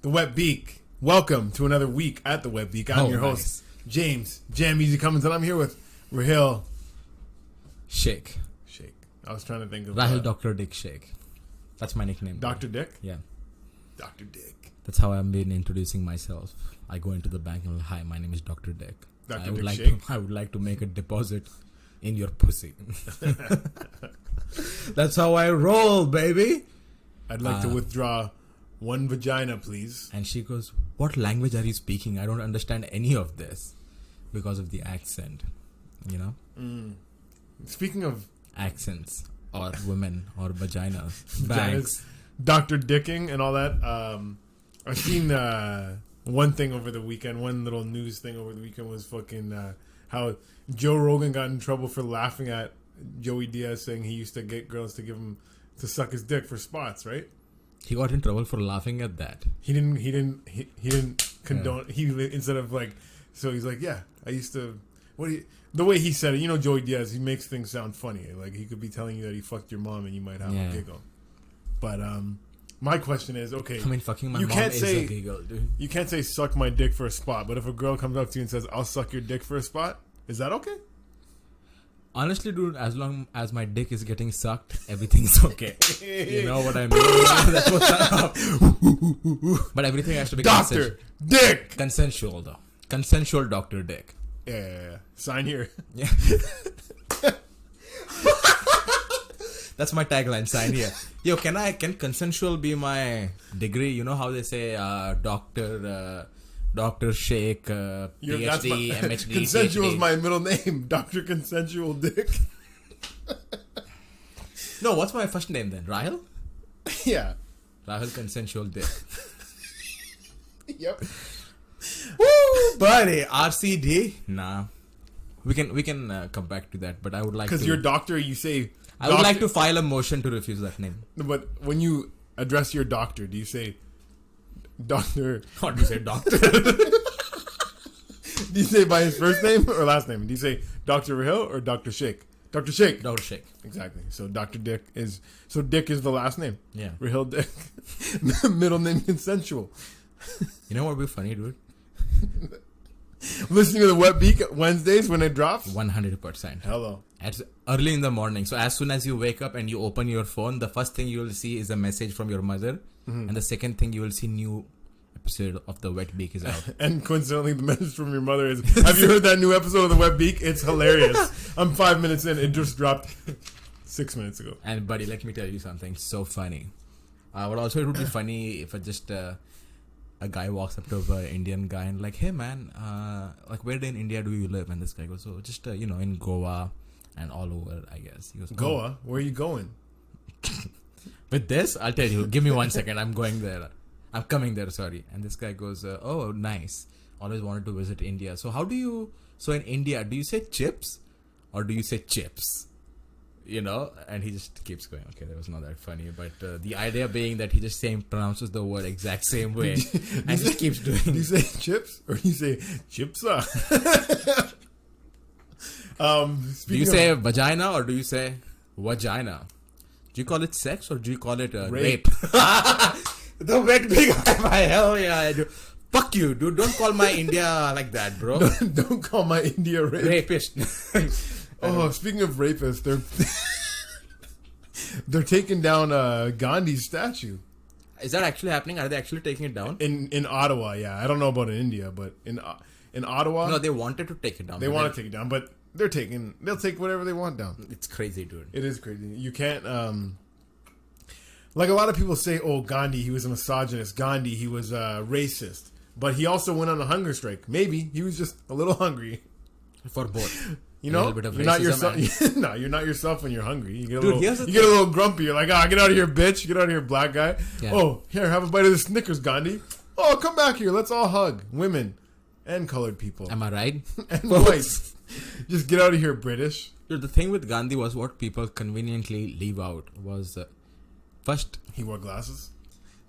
The Wet Beak. Welcome to another week at the Wet Beak. I'm your host, James Jam Easy Cummins, and I'm here with Rahil Shake. I was trying to think of Rahil Dr. Dick Shake. That's my nickname. Dr. Dick? Yeah. Dr. Dick. That's how I've been introducing myself. I go into the bank and hi, my name is Dr. Dick. Dr. Dick Shake? I would like to make a deposit in your pussy. That's how I roll, baby. I'd like to withdraw one vagina, please. And she goes, what language are you speaking? I don't understand any of this. Because of the accent, you know? Speaking of accents, or women, or vaginas, vaginas, Dr. Dicking and all that, I've seen one thing over the weekend, one little news thing over the weekend was fucking how Joe Rogan got in trouble for laughing at Joey Diaz saying he used to get girls to give him to suck his dick for spots, right? He got in trouble for laughing at that. He didn't condone. He instead of like, so he's like, yeah, I used to. The way he said it, you know, Joey Diaz, he makes things sound funny. Like he could be telling you that he fucked your mom and you might have a giggle. But my question is, okay, I mean, fucking my mom is a giggle, dude. You can't say suck my dick for a spot, but if a girl comes up to you and says, I'll suck your dick for a spot, is that okay? Honestly, dude, as long as my dick is getting sucked, everything's okay. You know what I mean? That's what's up. But everything has to be Dr. Dick! Consensual, though. Consensual Dr. Dick. Yeah. Sign here. Yeah. That's my tagline, sign here. Yo, can consensual be my degree? You know how they say Dr. Shake, PhD, MHD, Consensual PhD. is my middle name, Dr. Consensual Dick. No, what's my first name then? Rahil? Yeah. Rahil Consensual Dick. Yep. Woo, buddy. RCD? Nah. We can come back to that, but I would like to... Because you're doctor, you say... I would like to file a motion to refuse that name. But when you address your doctor, do you say... Doctor... Or do you say doctor? Do you say by his first name or last name? Do you say Dr. Rahil or Dr. Shake? Dr. Shake. Dr. Shake. Exactly. So Dr. Dick is... So Dick is the last name. Yeah. Rahil Dick. Middle name Consensual. You know what would be funny, dude? Listening to the Wet Beak Wednesdays when it drops? 100%. Hello. It's early in the morning. So as soon as you wake up and you open your phone, the first thing you will see is a message from your mother. Mm-hmm. And the second thing you will see, new episode of the Wet Beak is out. And coincidentally, the message from your mother is, have you heard that new episode of the Wet Beak? It's hilarious. I'm 5 minutes in. It just dropped 6 minutes ago. And buddy, let me tell you something so funny. But also it would be funny if a guy walks up to an Indian guy and like, hey man, like where in India do you live? And this guy goes, just in Goa and all over, I guess. He goes, Goa? Where are you going? With this, I'll tell you. Give me 1 second. I'm going there. I'm coming there, sorry. And this guy goes, oh, nice. Always wanted to visit India. So so in India, do you say chips or do you say chips? You know? And he just keeps going. Okay, that was not that funny. But the idea being that he just pronounces the word exact same way and just keeps doing it. Do you say chips or do you say chipsa? Do you say vagina or do you say vagina? Do you call it sex or do you call it rape? The Wet Beak. Hell yeah, I do. Fuck you, dude. Don't call my India like that, bro. Don't call my India rapist. Speaking of rapists, they're taking down Gandhi's statue. Is that actually happening? Are they actually taking it down? In Ottawa, yeah. I don't know about in India, but in Ottawa... No, they wanted to take it down. They want to take it down, but they'll take whatever they want down. It's crazy, dude. It is crazy. You can't... like a lot of people say, oh, Gandhi, he was a misogynist. Gandhi, he was racist. But he also went on a hunger strike. Maybe he was just a little hungry. For both. You know, you're not yourself. No, you're not yourself when you're hungry. You get a little grumpy. You're like, get out of here, bitch. Get out of here, black guy. Yeah. Oh, here, have a bite of the Snickers, Gandhi. Oh, come back here. Let's all hug. Women and colored people. Am I right? And whites. Just get out of here, British. Dude, the thing with Gandhi was what people conveniently leave out was first... He wore glasses?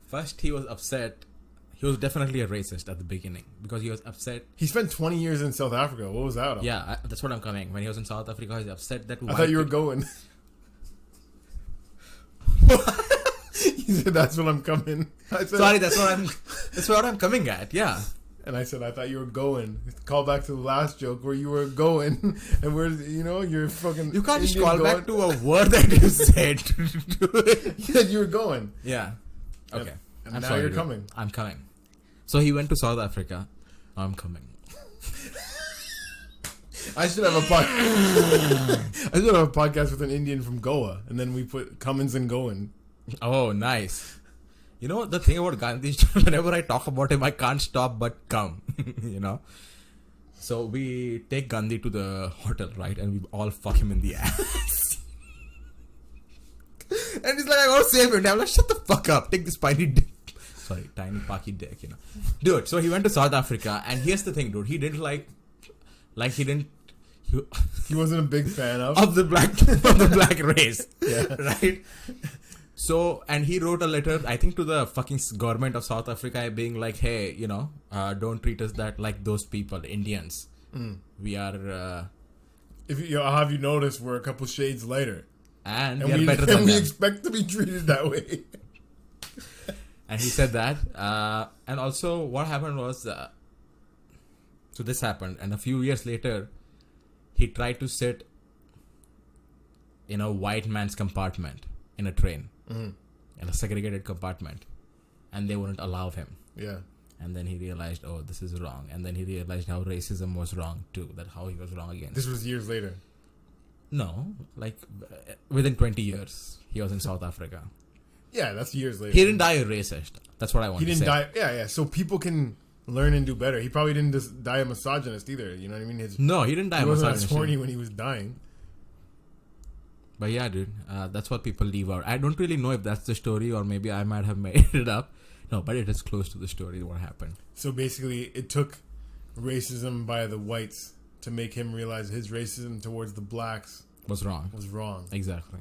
First, he was upset. He was definitely a racist at the beginning because he was upset. He spent 20 years in South Africa. What was that about? Yeah, that's what I'm coming. When he was in South Africa, he was upset that... I thought you were going. He said, "That's what I'm coming." I said, Sorry, that's what I'm coming at. Yeah. And I said, "I thought you were going." Call back to the last joke where you were going, and where you're fucking. You can't just Indian call going. back to a word that you said. You said you were going. Yeah. Okay. And I'm now sorry, you're dude. coming. I'm coming. So he went to South Africa. I'm coming. I should have a podcast. I should have a podcast with an Indian from Goa, and then we put Cummins and going. Oh, nice. You know, the thing about Gandhi, whenever I talk about him, I can't stop but come. So we take Gandhi to the hotel, right? And we all fuck him in the ass. And he's like, I gotta save him. I'm like, shut the fuck up. Take this tiny dick. Sorry, tiny Paki dick, Dude, so he went to South Africa. And here's the thing, dude. He didn't He wasn't a big fan of the black race. Yeah. Right? So, and he wrote a letter, I think, to the fucking government of South Africa being like, hey, don't treat us that like those people, Indians. We are... have you noticed we're a couple shades lighter? And we are better than them. We expect to be treated that way. And he said that. And also, what happened was... so this happened. And a few years later, he tried to sit in a white man's compartment in a train. In a segregated compartment, and they wouldn't allow him. Yeah. And then he realized, oh, this is wrong. And then he realized how racism was wrong too. That how he was wrong again. This was years later. No, like within 20 years, he was in South Africa. Yeah, that's years later. He didn't die a racist. That's what I want to say. He didn't die. Yeah. So people can learn and do better. He probably didn't just die a misogynist either. You know what I mean? No, he didn't die a misogynist. He wasn't as horny when he was dying. But yeah, dude, that's what people leave out. I don't really know if that's the story or maybe I might have made it up. No, but it is close to the story what happened. So basically, it took racism by the whites to make him realize his racism towards the blacks was wrong. Exactly.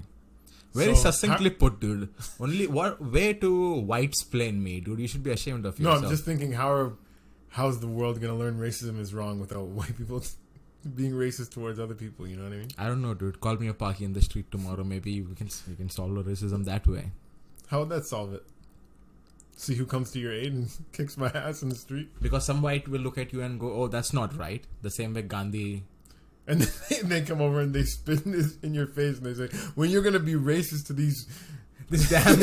Very succinctly put, dude. Only what way to white-splain me, dude. You should be ashamed of yourself. No, I'm just thinking how's the world gonna learn racism is wrong without white people being racist towards other people, you know what I mean? I don't know, dude. Call me a Paki in the street tomorrow. Maybe we can solve the racism that way. How would that solve it? See who comes to your aid and kicks my ass in the street? Because some white will look at you and go, oh, that's not right. The same way Gandhi... And then they come over and they spit this in your face and they say, when you're going to be racist to this damn...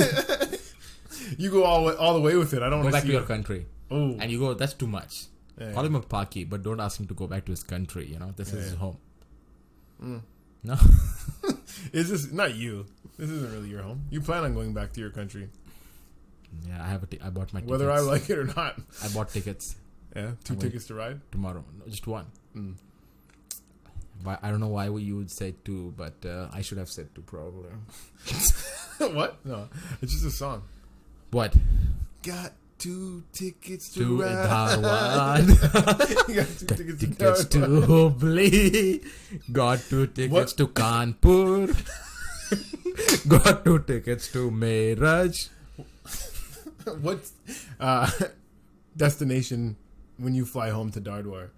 You go all the way with it. I don't want to go back to your country. Oh. And you go, that's too much. Yeah, Call him a Paki, but don't ask him to go back to his country. This is his home. No? Is this not you? This isn't really your home. You plan on going back to your country. Yeah, I bought my tickets. Whether I like it or not. I bought tickets. Yeah, 2 tickets to ride? Tomorrow. No, just one. I don't know why you would say 2, but I should have said 2 probably. What? No, it's just a song. What? Got 2 tickets to to ride. Dharwad. Got 2 tickets Tickets to to Hubli. Got 2 tickets to Kanpur. Got 2 tickets to Meerut. What destination when you fly home to Dardwar?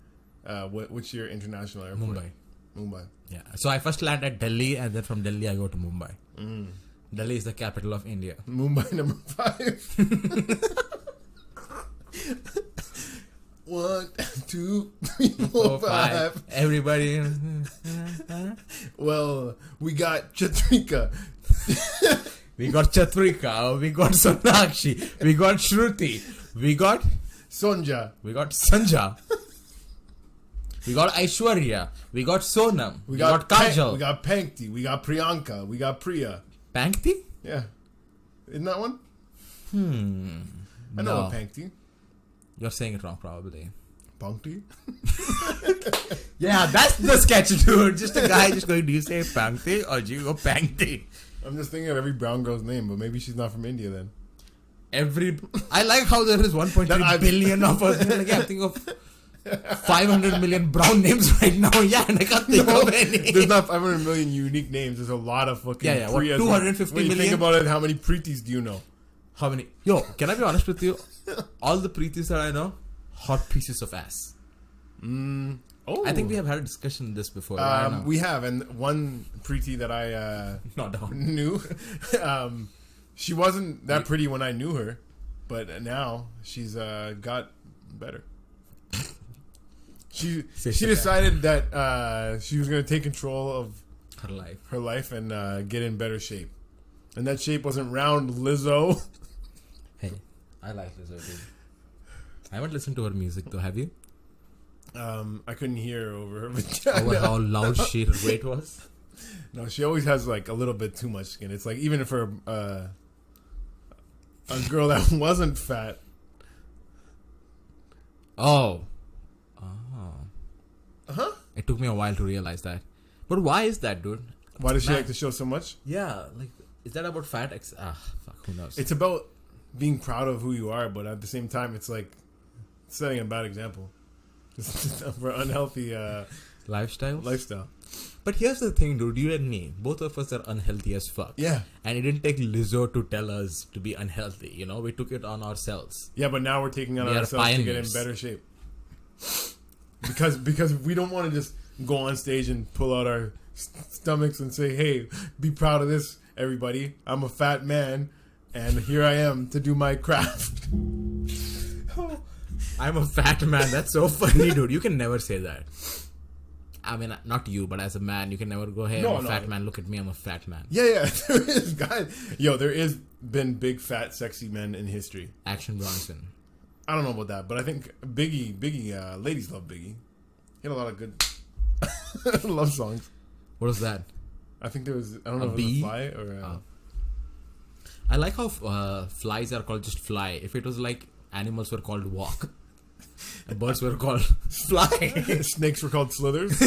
What's your international airport? Mumbai. Yeah. So I first land at Delhi, and then from Delhi I go to Mumbai. Delhi is the capital of India. Mumbai number 5. 1, 2, 3, 4, 5. Everybody. Well, we got Chatrika. We got Chatrika. We got Sonakshi. We got Shruti. We got Sonja. We got Sanja. We got Aishwarya. We got Sonam. We got Kajal. We got Pankti. We got Priyanka. We got Priya. Pankti? Yeah. Isn't that one? I know No. a Pankti. You're saying it wrong, probably. Pankti? Yeah, that's the sketch, dude. Just a guy just going, do you say Pankti or do you go Pankti? I'm just thinking of every brown girl's name, but maybe she's not from India then. I like how there is 1.3 billion of us. Like, I'm thinking of 500 million brown names right now. Yeah, and I can't think of any. There's not 500 million unique names. There's a lot of fucking What, Priyas. 250 when you million? think about it, how many Preetis do you know? How many? Yo, can I be honest with you? All the Preetis that I know, hot pieces of ass. Oh. I think we have had a discussion on this before. We have, and one Preeti that I Not down. knew, She wasn't that pretty when I knew her, but now she's got better. She decided that she was going to take control of her life and get in better shape. And that shape wasn't round Lizzo. Hey, I like Lizzo too. I haven't listened to her music though, have you? I couldn't hear over her. Over how loud her weight was? No, she always has like a little bit too much skin. It's like even if her a girl that wasn't fat. Oh. Uh-huh. It took me a while to realize that. But why is that, dude? Why does she like to show so much? Yeah, like, is that about fat? Fuck, who knows? It's about being proud of who you are, but at the same time, it's like setting a bad example for unhealthy lifestyle. But here's the thing, dude. You and me, both of us are unhealthy as fuck. Yeah. And it didn't take Lizzo to tell us to be unhealthy. You know, we took it on ourselves. Yeah, but now we're taking it on ourselves to get in better shape. Because we don't want to just go on stage and pull out our stomachs and say, "Hey, be proud of this, everybody. I'm a fat man, and here I am to do my craft." I'm a fat man. That's so funny, dude. You can never say that. I mean, not you, but as a man, you can never go, "Hey, I'm a fat man. Look at me, I'm a fat man." Yeah. There is, guys. Yo, there is been big, fat, sexy men in history. Action Bronson. I don't know about that, but I think Biggie, ladies love Biggie. He had a lot of good love songs. What was that? I think there was, I don't know if it was a fly or... I like how flies are called just fly. If it was like animals were called walk. Birds were called fly. Snakes were called slithers.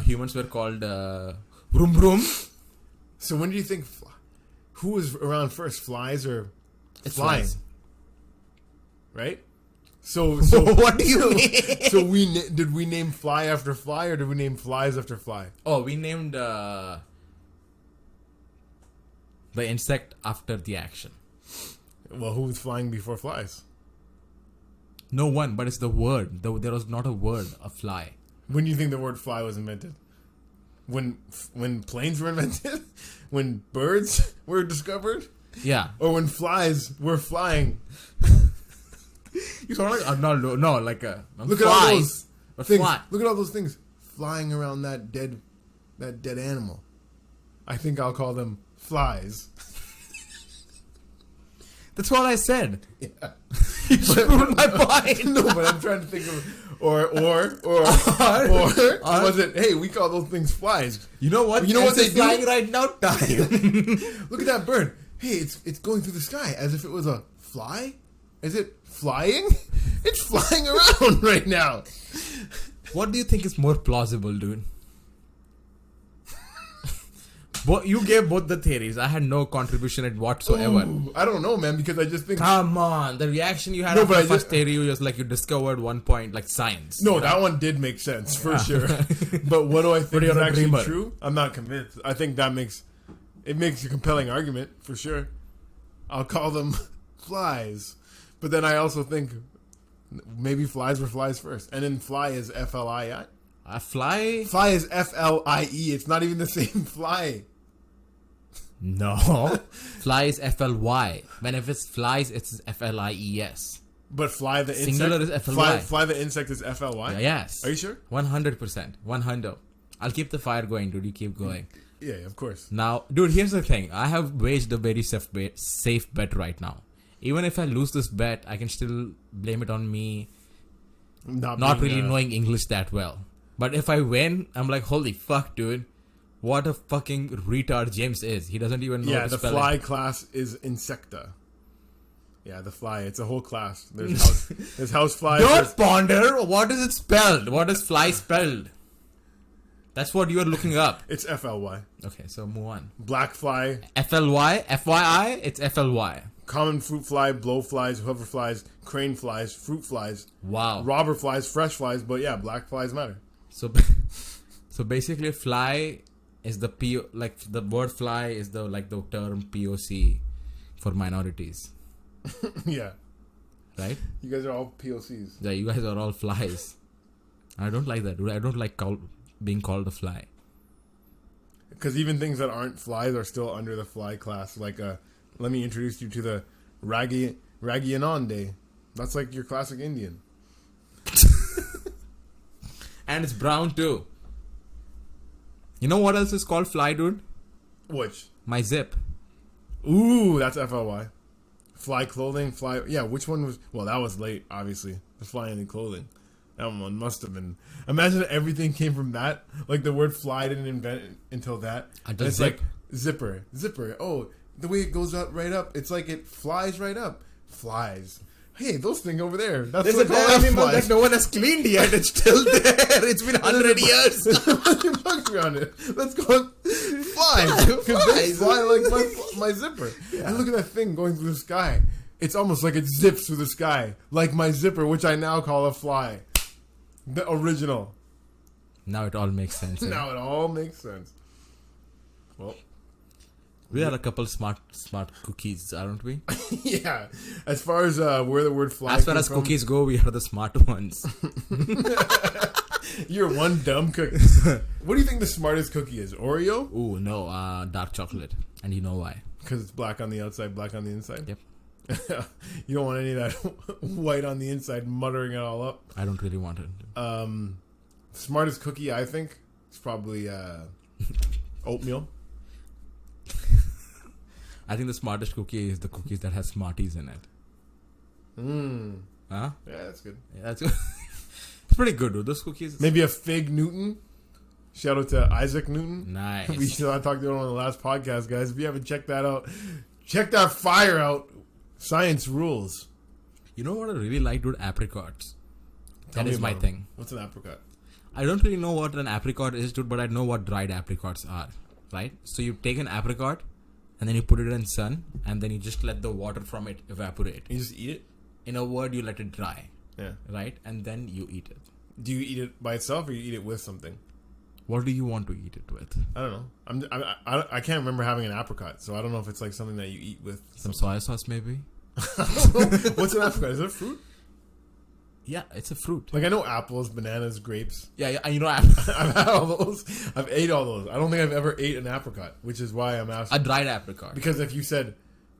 Humans were called vroom vroom. So when do you think... who was around first, flies or it's flying? Flies. Right? So what do you mean? So did we name fly after fly, or did we name flies after fly? Oh, we named the insect after the action. Well, who was flying before flies? No one, but it's the word. There was not a word, a fly. When do you think the word fly was invented? When planes were invented? When birds were discovered? Yeah. Or when flies were flying? You sound like no, like look flies, at all those things. fly. Look at all those things flying around that dead animal. I think I'll call them flies. That's what I said. Yeah. You screwed my point. No, but I'm trying to think of or was it? Hey, we call those things flies. You know what? You know what they do flying right now? Time. Look at that bird. Hey, it's going through the sky as if it was a fly. Is it flying? It's flying around right now. What do you think is more plausible, dude? You gave both the theories. I had no contribution at whatsoever. Ooh, I don't know, man, because I just think... Come on. The reaction you had after the first theory was like you discovered one point, like science. No, that one did make sense, for sure. But what do I think is actually true? I'm not convinced. I think that makes a compelling argument, for sure. I'll call them flies. But then I also think maybe flies were flies first. And then fly is F-L-I-I. Fly? Fly is F-L-I-E. It's not even the same fly. No. Fly is F-L-Y. When if it's flies, it's F-L-I-E-S. But fly the insect... Singular is F-L-Y. Fly the insect is F-L-Y? Yes. Are you sure? 100%. 100. I'll keep the fire going, dude. You keep going. Yeah, of course. Now, dude, here's the thing. I have waged a very safe bet right now. Even if I lose this bet, I can still blame it on me not really knowing English that well. But if I win, I'm like, holy fuck, dude. What a fucking retard James is. He doesn't even know the spelling. Fly class is Insecta. Yeah, the fly. It's a whole class. There's house flies. Don't ponder. What is it spelled? What is fly spelled? That's what you are looking up. It's F-L-Y. Okay, so move on. Black fly. F-L-Y? F-Y-I? It's F-L-Y. Common fruit fly, blowflies, hoverflies, crane flies, fruit flies. Wow. Robber flies, fresh flies, but yeah, black flies matter. So basically, fly is the the word fly is the term POC for minorities. Yeah. Right? You guys are all POCs. Yeah, you guys are all flies. I don't like that, dude. I don't like being called a fly. Because even things that aren't flies are still under the fly class. Like, let me introduce you to the Ragianande. That's like your classic Indian. And it's brown too. You know what else is called fly, dude? Which? My zip. Ooh, that's FLY. Fly clothing, fly. Yeah, which one was? Well, that was late, obviously. The fly in clothing. That one must have been. Imagine everything came from that. Like the word fly didn't invent it until that. And it's zip. like zipper. Oh, the way it goes up right up. It's like it flies right up. Flies. Hey, those things over there. That's There's what a they call dead animal flies. that no one has cleaned yet. It's still there. It's been 100 years. Put bugs around it. Let's go flies. Because they fly like my zipper. Yeah. And look at that thing going through the sky. It's almost like it zips through the sky. Like my zipper, which I now call a fly. The original. Now it all makes sense. Now it all makes sense. Well, we had a couple smart cookies, aren't we? yeah. As far as where the word fly As far came as from, cookies go, we are the smart ones. you're one dumb cookie. What do you think the smartest cookie is? Oreo? Ooh, no, dark chocolate. And you know why. Because it's black on the outside, black on the inside? Yep. You don't want any of that white on the inside muttering it all up. I don't really want it. Smartest cookie, I think, is probably oatmeal. I think the smartest cookie is the cookies that has Smarties in it. Huh? Yeah, that's good. Yeah, that's it's pretty good, dude. Those cookies. Maybe a Fig Newton. Shout out to Isaac Newton. Nice. We talked about it on the last podcast, guys. If you haven't checked that out, check that fire out. Science rules. You know what I really like, dude? Apricots. Tell That me is my about thing. them. What's an apricot? I don't really know what an apricot is, dude, but I know what dried apricots are. Right? So you take an apricot and then you put it in sun and then you just let the water from it evaporate. You just eat it? In a word, you let it dry. Yeah. Right? And then you eat it. Do you eat it by itself or you eat it with something? What do you want to eat it with? I don't know. I can't remember having an apricot, so I don't know if it's like something that you eat with Some soy sauce, maybe? What's an apricot? Is it a fruit? Yeah, it's a fruit. Like I know apples, bananas, grapes. Yeah, you know, I've had all those. I've ate all those. I don't think I've ever ate an apricot, which is why I'm asking. a dried apricot. Because if you said,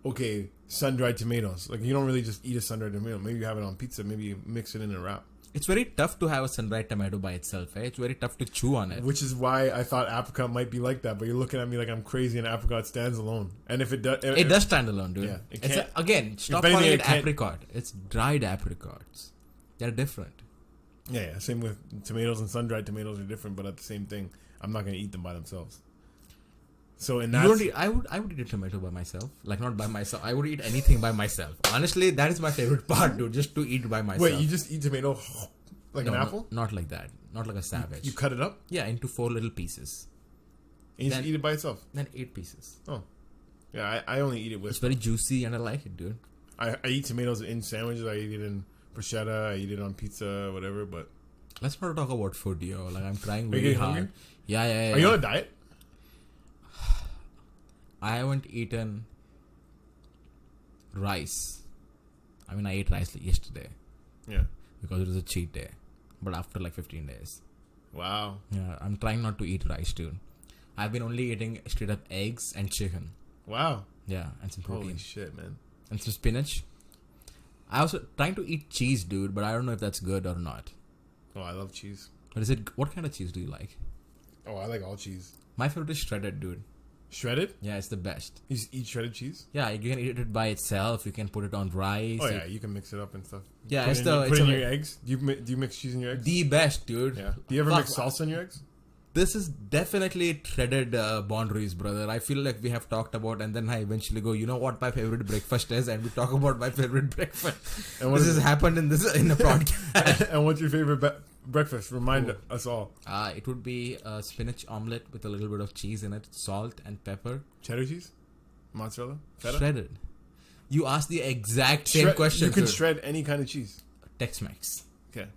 okay, sun-dried tomatoes, like you don't really just eat a sun-dried tomato. Maybe you have it on pizza. Maybe you mix it in a wrap. It's very tough to have a sun-dried tomato by itself. Eh? It's very tough to chew on it. Which is why I thought apricot might be like that. But you're looking at me like I'm crazy and apricot stands alone. And if it does... It does stand alone, dude. Yeah, it It's can't- again, stop anything, calling it it can't- apricot. It's dried apricots. They're different. Yeah. Same with tomatoes and sun-dried tomatoes are different, but at the same thing, I'm not going to eat them by themselves. So in that... I would eat a tomato by myself. Like, not by myself. I would eat anything by myself. Honestly, that is my favorite part, dude. Just to eat by myself. Wait, you just eat tomato like No, an apple? Not like that. Not like a savage. You cut it up Yeah, into 4 little pieces. and you Then- just eat it by itself. Then 8 pieces. Oh. Yeah, I only eat it It's with... very juicy and I like it, dude. I eat tomatoes in sandwiches. I eat it in bruschetta. I eat it on pizza, whatever, but... Let's not talk about food, yo. Like, I'm trying Are you really getting hard. hungry? Yeah. Are you on a diet? I haven't eaten rice. I mean, I ate rice yesterday Yeah. because it was a cheat day. But after like 15 days. Wow. Yeah, I'm trying not to eat rice, dude. I've been only eating straight up eggs and chicken. Wow. Yeah, and some protein. Holy shit, man. And some spinach. I also trying to eat cheese, dude, but I don't know if that's good or not. Oh, I love cheese. But is it, what kind of cheese do you like? Oh, I like all cheese. My favorite is shredded, dude. Shredded? Yeah, it's the best. You just eat shredded cheese? Yeah, you can eat it by itself. You can put it on rice. Oh, yeah. You can mix it up and stuff. Yeah, Put it's it the in, it's put in a- your eggs? Do you mix cheese in your eggs? the best, dude. Yeah. Do you ever Fuck. mix salsa in your eggs? This is definitely treaded boundaries, brother. I feel like we have talked about, and then I eventually go, you know what my favorite breakfast is, and we talk about my favorite breakfast. And what This is has happened in a podcast. and what's your favorite breakfast? Remind us all. It would be a spinach omelet with a little bit of cheese in it, salt and pepper, Cheddar cheese? Mozzarella? Feta? shredded. You asked the exact same question. You can dude. shred any kind of cheese. Tex-Mex. Okay.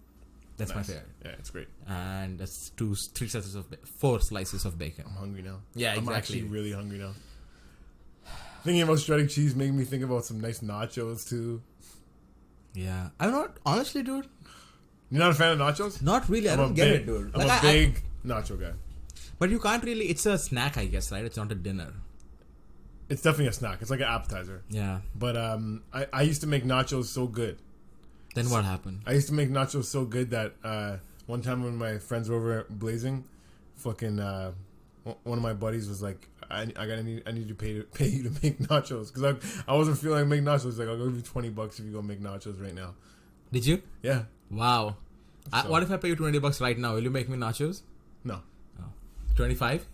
That's my Nice. favorite. Yeah, it's great. And that's 4 slices of bacon. I'm hungry now. Yeah, I'm exactly. actually really hungry now. Thinking about shredding cheese made me think about some nice nachos too. Yeah, I'm not honestly, dude. You're not a fan of nachos? Not really. I I'm don't a get big- it, dude. I'm Like, a big nacho guy. But you can't really. It's a snack, I guess, right? It's not a dinner. It's definitely a snack. It's like an appetizer. Yeah. But I used to make nachos so good. Then what happened? I used to make nachos so good that one time when my friends were over at Blazing, fucking one of my buddies was like, I need to pay you to make nachos because I wasn't feeling like making nachos. Like, I'll give you $20 if you go make nachos right now. Did you? Yeah. Wow. So, What if I pay you $20 right now? Will you make me nachos? No. Oh. 25?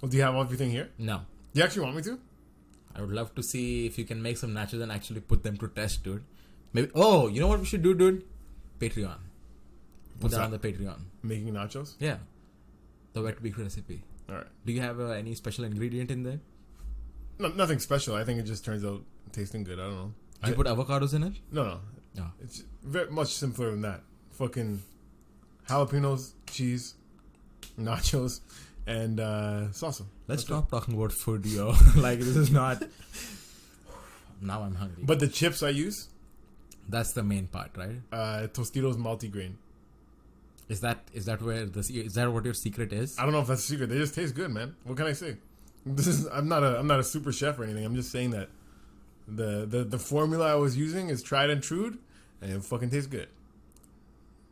Well, do you have everything here? No. Do you actually want me to? I would love to see if you can make some nachos and actually put them to test, dude. Maybe. Oh, you know what we should do, dude? Patreon. Put that on the Patreon. Making nachos? Yeah. The wet beak recipe. All right. Do you have any special ingredient in there? No, nothing special. I think it just turns out tasting good. I don't know. Do you put avocados in it? No. No. It's very much simpler than that. Fucking jalapenos, cheese, nachos, and salsa. Let's stop talking about food, yo. Like, this is not... Now I'm hungry. But the chips I use... That's the main part, right? Tostitos multigrain. Is that what your secret is? I don't know if that's a secret. They just taste good, man. What can I say? I'm not a super chef or anything. I'm just saying that the formula I was using is tried and true, and it fucking tastes good.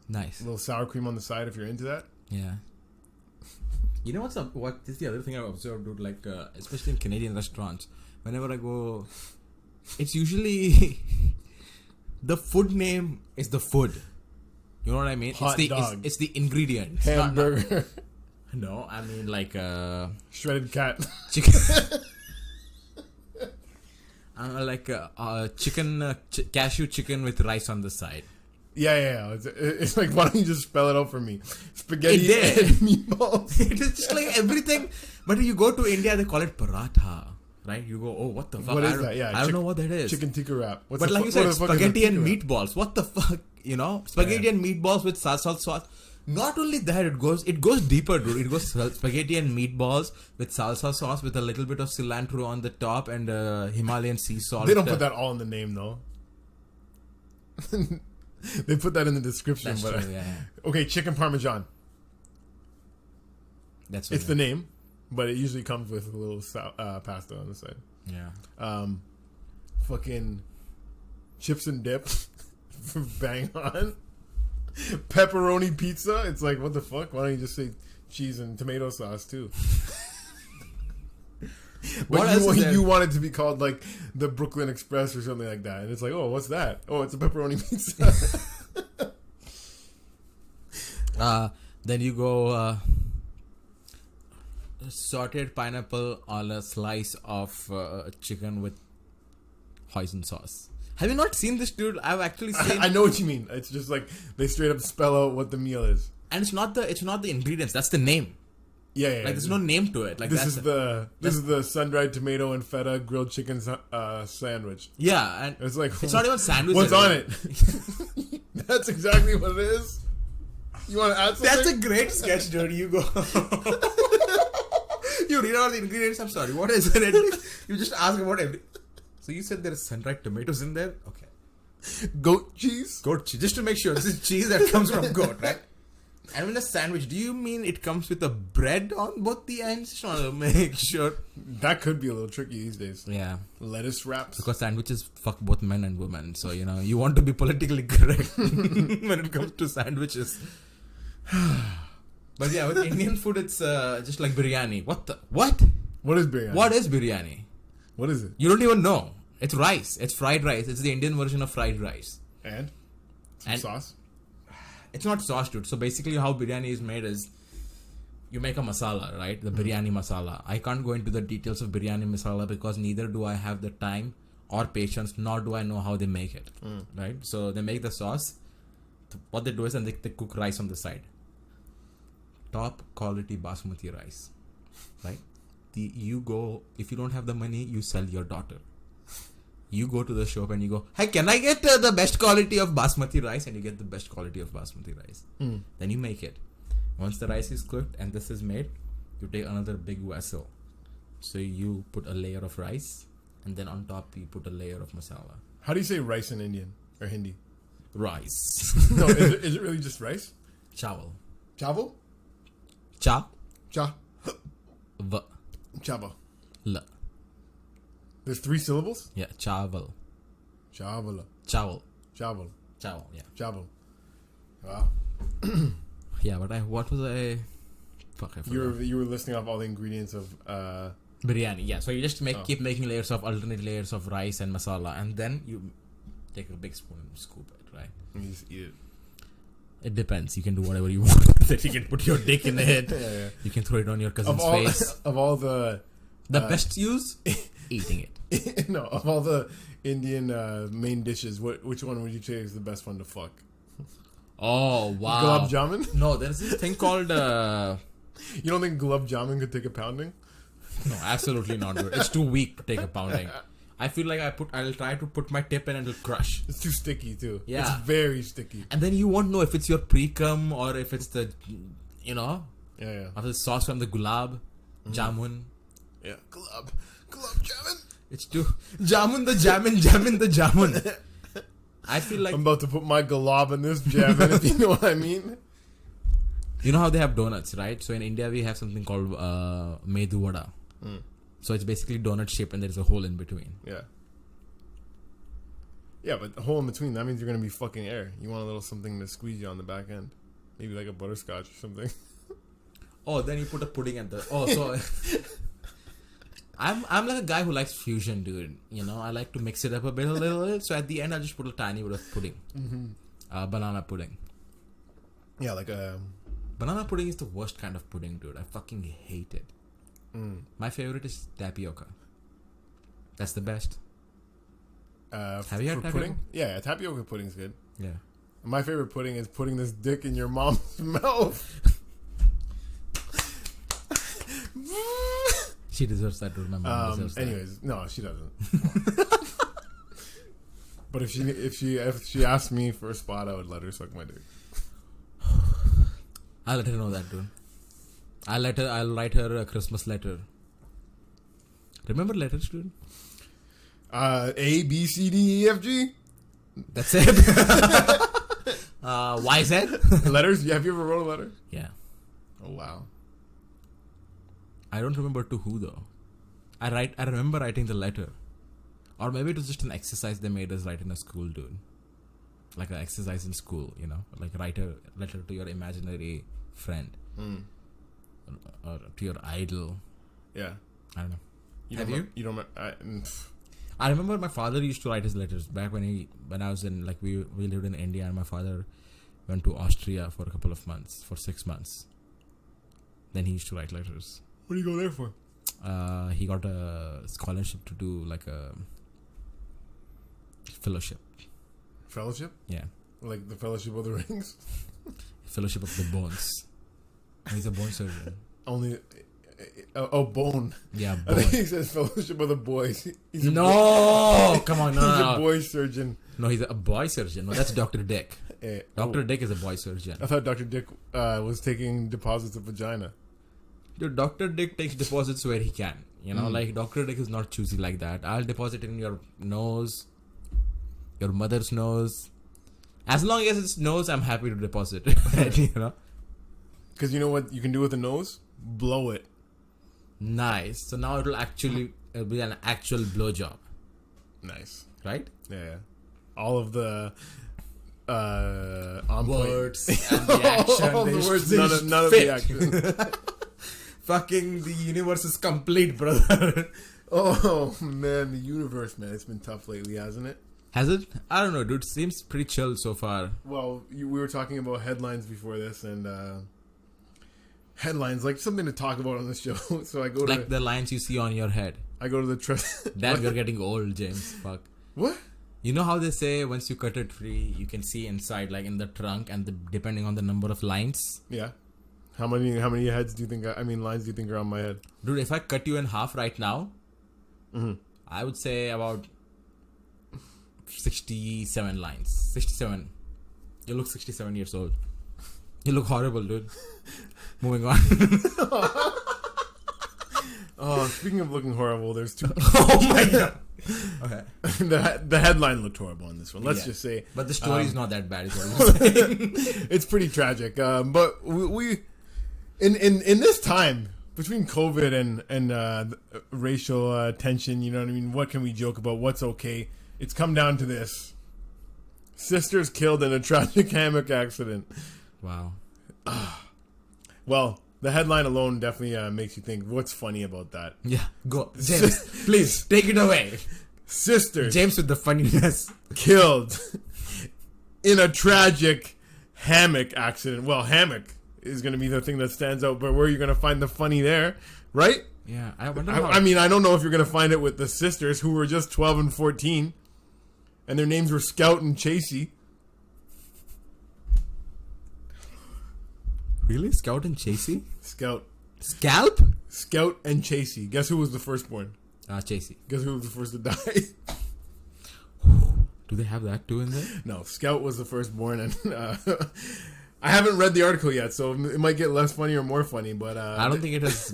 Nice. A little sour cream on the side if you're into that. Yeah. You know what is the other thing I've observed, dude? Like, especially in Canadian restaurants, whenever I go, it's usually the food name is the food. You know what I mean? Hot dog. It's the ingredient. Hamburger. No, I mean like shredded cat. Chicken. Like chicken, cashew chicken with rice on the side. Yeah. It's like, why don't you just spell it out for me? Spaghetti and meatballs. It is just like everything. But you go to India, they call it paratha. Right? You go, oh, what the fuck? What is that? Yeah, I don't know what that is. Chicken tikka wrap. But like you said, spaghetti and meatballs. What the fuck? You know? Spaghetti and meatballs with salsa sauce. Not only that, it goes deeper, dude. It goes spaghetti and meatballs with salsa sauce with a little bit of cilantro on the top and Himalayan sea salt. They don't put that all in the name, though. They put that in the description. That's true, yeah. Okay, chicken parmesan. It's the name, but it usually comes with a little pasta on the side. Yeah. Fucking chips and dip. Bang on. Pepperoni pizza. It's like, what the fuck? Why don't you just say cheese and tomato sauce too? But you want it to be called like the Brooklyn Express or something like that, and it's like, oh, what's that? Oh, it's a pepperoni pizza. Then you go sauteed pineapple on a slice of chicken with hoisin sauce. Have you not seen this, dude? I've actually seen. I know what you mean. It's just like they straight up spell out what the meal is, and it's not the ingredients. That's the name. Yeah. Like there's no name to it. Like this is the sun-dried tomato and feta grilled chicken sandwich. Yeah, and it's like it's not even sandwich. What's on it? That's exactly what it is. You want to add something? That's a great sketch, dude. You go. You read all the ingredients. I'm sorry. What is in it? You just ask about every. So you said there's sun-dried tomatoes in there? Okay. Goat cheese? Goat cheese. Just to make sure. This is cheese that comes from goat, right? And when a sandwich, do you mean it comes with a bread on both the ends? Just want to make sure. That could be a little tricky these days. Yeah. Lettuce wraps. Because sandwiches fuck both men and women. So, you know, you want to be politically correct when it comes to sandwiches. But yeah, with Indian food, it's just like biryani. What? What is biryani? What is biryani? What is it? You don't even know. It's rice. It's fried rice. It's the Indian version of fried rice. And sauce? It's not sauce, dude. So basically how biryani is made is you make a masala, right? The biryani masala. I can't go into the details of biryani masala because neither do I have the time or patience, nor do I know how they make it, right? So they make the sauce. What they do is they cook rice on the side. Top quality basmati rice, right? If you don't have the money, you sell your daughter. You go to the shop and you go, hey, can I get the best quality of basmati rice? And you get the best quality of basmati rice. Then you make it. Once the rice is cooked and this is made, you take another big vessel. So you put a layer of rice and then on top you put a layer of masala. How do you say rice in Indian or Hindi? Rice. No, is it really just rice? Chawal. Chawal? Cha. V. Chava. L. There's 3 syllables? Yeah, chaval. Chavala. Chaval. Chaval. Chaval, yeah. Chaval. Wow. Yeah, but what was I... Fuck, I forgot. You were listing off all the ingredients of... Biryani, yeah. So you just keep making layers of alternate layers of rice and masala, and then you take a big spoon and scoop it, right? You just eat it. It depends. You can do whatever you want. That you can put your dick in it. Yeah. You can throw it on your cousin's face. Of all the best use, eating it. No, of all the Indian main dishes, which one would you say is the best one to fuck? Oh wow! Gulab jamun? No, there's this thing called. You don't think gulab jamun could take a pounding? No, absolutely not. Dude. It's too weak to take a pounding. I feel like I'll try to put my tip in and it'll crush. It's too sticky too. Yeah. It's very sticky. And then you won't know if it's your pre-cum or if it's the, Yeah. or the sauce from the gulab jamun. Yeah. Gulab jamun. It's too jamun the jamun. I feel like I'm about to put my gulab in this jamun, if you know what I mean. You know how they have donuts, right? So in India we have something called medu vada. So it's basically donut shape and there's a hole in between. Yeah. Yeah, but the hole in between, that means you're going to be fucking air. You want a little something to squeeze you on the back end. Maybe like a butterscotch or something. Oh, then you put a pudding at the... Oh, so... I'm like a guy who likes fusion, dude. You know, I like to mix it up a little bit. So at the end, I'll just put a tiny bit of pudding. Banana pudding. Yeah, like a... Banana pudding is the worst kind of pudding, dude. I fucking hate it. My favorite is tapioca. That's the best. Have you had tapioca? pudding? Yeah, tapioca pudding's good. Yeah. My favorite pudding is putting this dick in your mom's mouth. She deserves that, dude. My mom deserves that. Anyways, no, she doesn't. But if she asked me for a spot, I would let her suck my dick. I'll let her know that, dude. I'll write her a Christmas letter. Remember letters, dude? A, B, C, D, E, F, G. That's it. Y, Z. Letters? Have you ever wrote a letter? Yeah. Oh wow. I don't remember to who though. I remember writing the letter, or maybe it was just an exercise they made us write in a school, dude. Like an exercise in school, you know, like write a letter to your imaginary friend. Or to your idol. Yeah. I don't know. You don't. I remember my father used to write his letters back when I was in, like, we lived in India, and my father went to Austria for a couple of months, for 6 months. Then he used to write letters. What do you go there for? He got a scholarship to do like a fellowship. Fellowship? Yeah. Like the Fellowship of the Rings? Fellowship of the Bones. He's a bone surgeon. Only... bone. Yeah, I bone. think he says Fellowship of the Boys. Come on, no. He's a boy surgeon. No, he's a boy surgeon. No, that's Dr. Dick. Dr. Dick is a boy surgeon. I thought Dr. Dick was taking deposits of vagina. Dude, Dr. Dick takes deposits where he can. You know, like Dr. Dick is not choosy like that. I'll deposit in your nose, your mother's nose. As long as it's nose, I'm happy to deposit. You know? Because you know what you can do with the nose? Blow it. Nice. So now it'll be an actual blowjob. Nice. Right? Yeah. All of the on words and the action. All the words, none of the action. Fucking the universe is complete, brother. Oh man, the universe, man, it's been tough lately, hasn't it? Has it? I don't know, dude. Seems pretty chill so far. Well, we were talking about headlines before this, and headlines, like something to talk about on the show. So I go to... Like the lines you see on your head. I go to the... Dad, you're getting old, James. Fuck. What? You know how they say once you cut a tree, you can see inside, like in the trunk, and depending on the number of lines? Yeah. How many heads do you think... lines do you think are on my head? Dude, if I cut you in half right now, I would say about 67 lines. 67. You look 67 years old. You look horrible, dude. Moving on. Oh, speaking of looking horrible, there's two... Oh my god. Okay. The headline looked horrible on this one. Let's just say... But the story is not that bad, is what you're saying. It's pretty tragic. But we In this time between COVID and racial tension, you know what I mean? What can we joke about? What's okay? It's come down to this: sisters killed in a tragic hammock accident. Wow. Well, the headline alone definitely makes you think. What's funny about that? Yeah, go, James. Please take it away. Sisters James with the funniness. killed in a tragic hammock accident. Well, hammock is going to be the thing that stands out, but where are you going to find the funny there, right? Yeah, I wonder. I mean, I don't know if you're going to find it with the sisters who were just 12 and 14, and their names were Scout and Chasey. Really, Scout and Chasey? Scout. Scalp? Scout and Chasey. Guess who was the firstborn? Chasey. Guess who was the first to die? Do they have that too in there? No, Scout was the firstborn, and I haven't read the article yet, so it might get less funny or more funny. But I don't think it has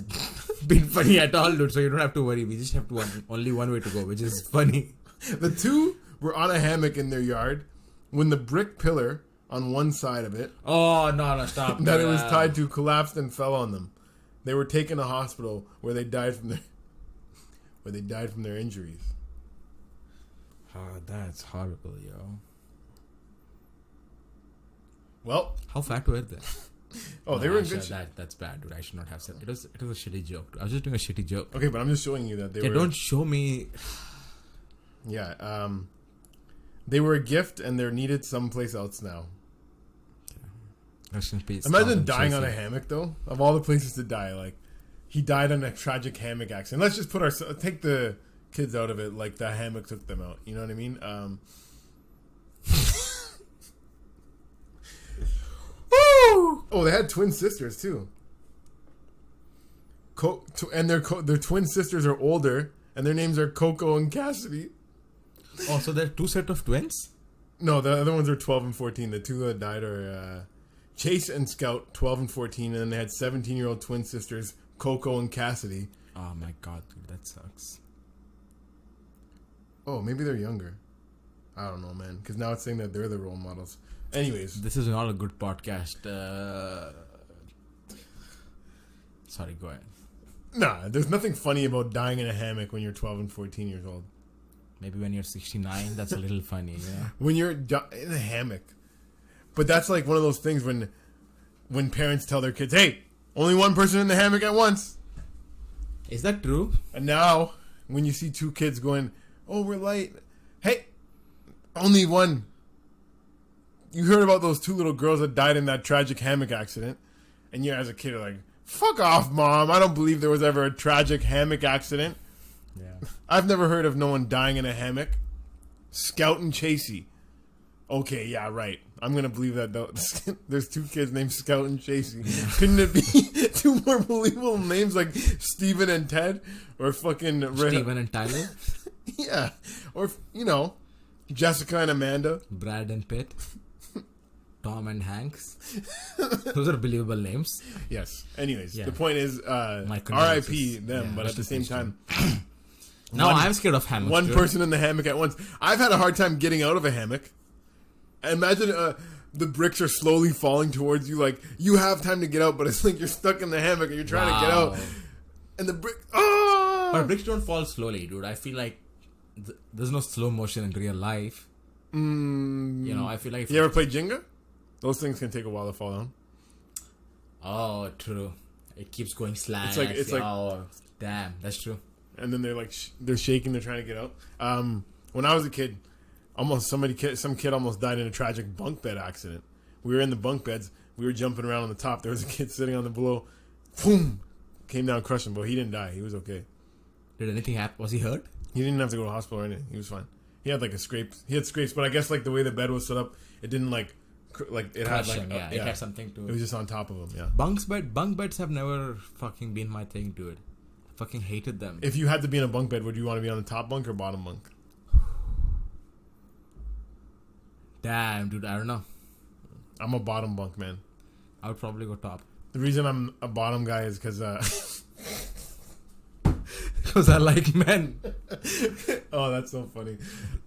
been funny at all, dude. So you don't have to worry. We just have to only one way to go, which is funny. The two were on a hammock in their yard when the brick pillar on one side of it, Oh no, stop! that it was tied to, collapsed and fell on them. They were taken to hospital where they died from their injuries. Oh, that's horrible, yo. Well, How fat were they? they were in good shape. That's bad, dude. I should not have said it. Was a shitty joke. I was just doing a shitty joke. Okay, but I'm just showing you that they were. Don't show me. Yeah, they were a gift and they're needed someplace else now. Rest in peace. Imagine dying on a hammock, though. Of all the places to die, like he died on a tragic hammock accident. Let's just take the kids out of it, like the hammock took them out. You know what I mean? Oh, they had twin sisters too. And their twin sisters are older, and their names are Coco and Cassidy. Oh, so there are two set of twins? No, the other ones are 12 and 14. The two that died are Chase and Scout, 12 and 14, and then they had 17-year-old twin sisters, Coco and Cassidy. Oh my god, dude, that sucks. Oh, maybe they're younger. I don't know, man, because now it's saying that they're the role models. Anyways. This is not a good podcast. Sorry, go ahead. Nah, there's nothing funny about dying in a hammock when you're 12 and 14 years old. Maybe when you're 69, that's a little funny, yeah. When you're in a hammock. But that's like one of those things when parents tell their kids, hey, only one person in the hammock at once. Is that true? And now, when you see two kids going, oh, we're light. Hey, only one. You heard about those two little girls that died in that tragic hammock accident. And you as a kid are like, fuck off, Mom. I don't believe there was ever a tragic hammock accident. Yeah. I've never heard of no one dying in a hammock. Scout and Chasey. Okay, yeah, right. I'm going to believe that though. There's two kids named Scout and Chasey. Couldn't it be two more believable names like Steven and Ted? Or fucking... Steven and Tyler? Yeah. Or, Jessica and Amanda. Brad and Pitt? Tom and Hanks? Those are believable names. Yes. Anyways, Yeah. the point is, R.I.P. them, Yeah, but at the same time... Now I'm scared of hammocks. One person in the hammock at once. I've had a hard time getting out of a hammock. Imagine the bricks are slowly falling towards you. Like, you have time to get out, but it's like you're stuck in the hammock and you're trying to get out. And the brick... Oh! But bricks don't fall slowly, dude. I feel like there's no slow motion in real life. I feel like... You ever play Jenga? Those things can take a while to fall down. Oh, true. It keeps going slash. It's like... Oh, damn. That's true. And then they're like... they're shaking. They're trying to get out. When I was a kid... some kid almost died in a tragic bunk bed accident. We were in the bunk beds. We were jumping around on the top. There was a kid sitting on the below. Boom! Came down, crushed him, but he didn't die. He was okay. Did anything happen? Was he hurt? He didn't have to go to the hospital or anything. He was fine. He had like a scrape. He had scrapes, but I guess like the way the bed was set up, it didn't like it Crush had him, like it had something to it. Was just on top of him. Yeah. Bunk beds have never fucking been my thing, dude. I fucking hated them. If you had to be in a bunk bed, would you want to be on the top bunk or bottom bunk? Damn, dude, I don't know. I'm a bottom bunk man. I would probably go top. The reason I'm a bottom guy is because I like men. Oh, that's so funny.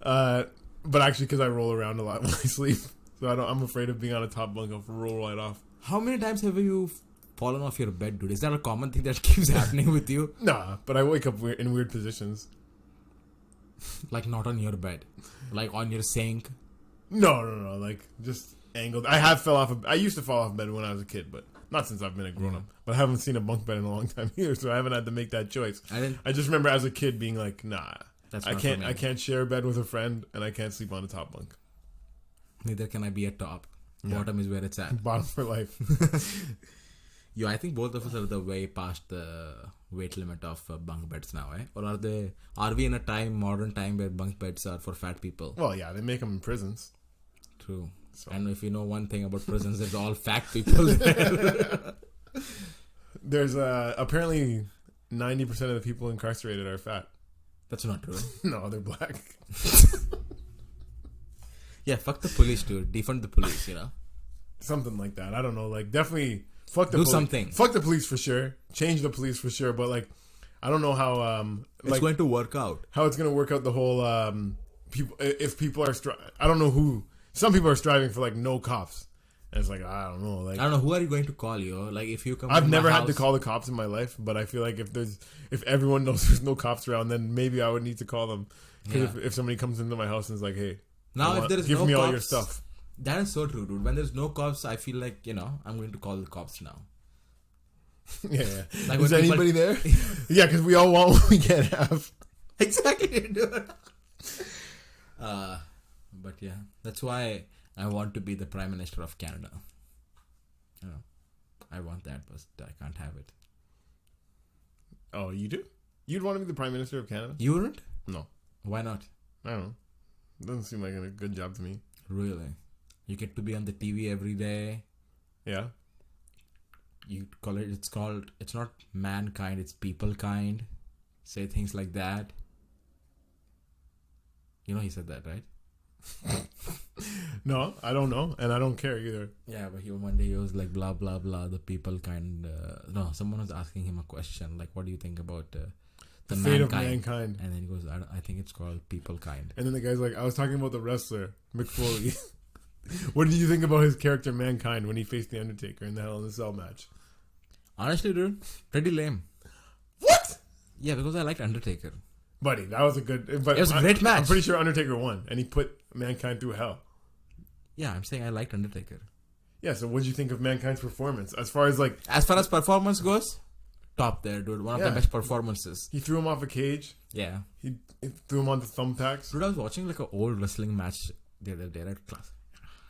But actually, because I roll around a lot when I sleep, so I'm afraid of being on a top bunk. I'll roll right off. How many times have you fallen off your bed, dude? Is that a common thing that keeps happening with you? Nah, but I wake up in weird positions. Like not on your bed, like on your sink. No. Like just angled. I used to fall off bed when I was a kid, but not since I've been a grown up. But I haven't seen a bunk bed in a long time either, so I haven't had to make that choice. I just remember as a kid being like, nah, I can't share a bed with a friend, and I can't sleep on a top bunk. Neither can I be at top. Bottom is where it's at. Bottom for life. Yo, I think both of us are the way past the weight limit of bunk beds now, eh? Or are we in a modern time where bunk beds are for fat people? Well, yeah, they make them in prisons. True. So. And if you know one thing about prisons, it's all fat people there. There's apparently 90% of the people incarcerated are fat. That's not true. No, they're black. Yeah, fuck the police, dude. Defund the police, you know? Something like that. I don't know. Like, definitely fuck the police. Something. Fuck the police for sure. Change the police for sure. But, like, I don't know how... it's going to work out. How it's going to work out the whole... people. If people are... I don't know who... Some people are striving for, like, no cops. And it's like, I don't know. Like, I don't know. Who are you going to call, yo? Like, if you come I've never had to call the cops in my life. But I feel like if everyone knows there's no cops around, then maybe I would need to call them. Because if somebody comes into my house and is like, hey... Now, if there is no cops... Give me all your stuff. That is so true, dude. When there's no cops, I feel like, I'm going to call the cops now. Yeah. Like is anybody there? Yeah, because we all want what we can't have. Exactly, dude. But yeah, that's why I want to be the Prime Minister of Canada. I want that, but I can't have it. Oh, you do? You'd want to be the Prime Minister of Canada? You wouldn't? No. Why not? I don't know. Doesn't seem like a good job to me. Really? You get to be on the TV every day. Yeah. You call it, it's not mankind, it's people kind. Say things like that. You know he said that, right? No, I don't know. And I don't care either. Yeah, but one day he was like, blah, blah, blah, the people kind. No, someone was asking him a question. Like, what do you think about... the fate of mankind. And then he goes, I think it's called people kind. And then the guy's like, I was talking about the wrestler, Mick Foley. What did you think about his character, Mankind, when he faced The Undertaker in the Hell in a Cell match? Honestly, dude, pretty lame. What? Yeah, because I liked Undertaker. Buddy, that was a good... But it was a great match. I'm pretty sure Undertaker won, and he put Mankind through hell. Yeah, I'm saying I liked Undertaker. Yeah, so what did you think of Mankind's performance? As far as performance goes... Top there, dude. One of the best performances. He threw him off a cage. Yeah. He threw him onto thumbtacks. Dude, I was watching like an old wrestling match the other day at class.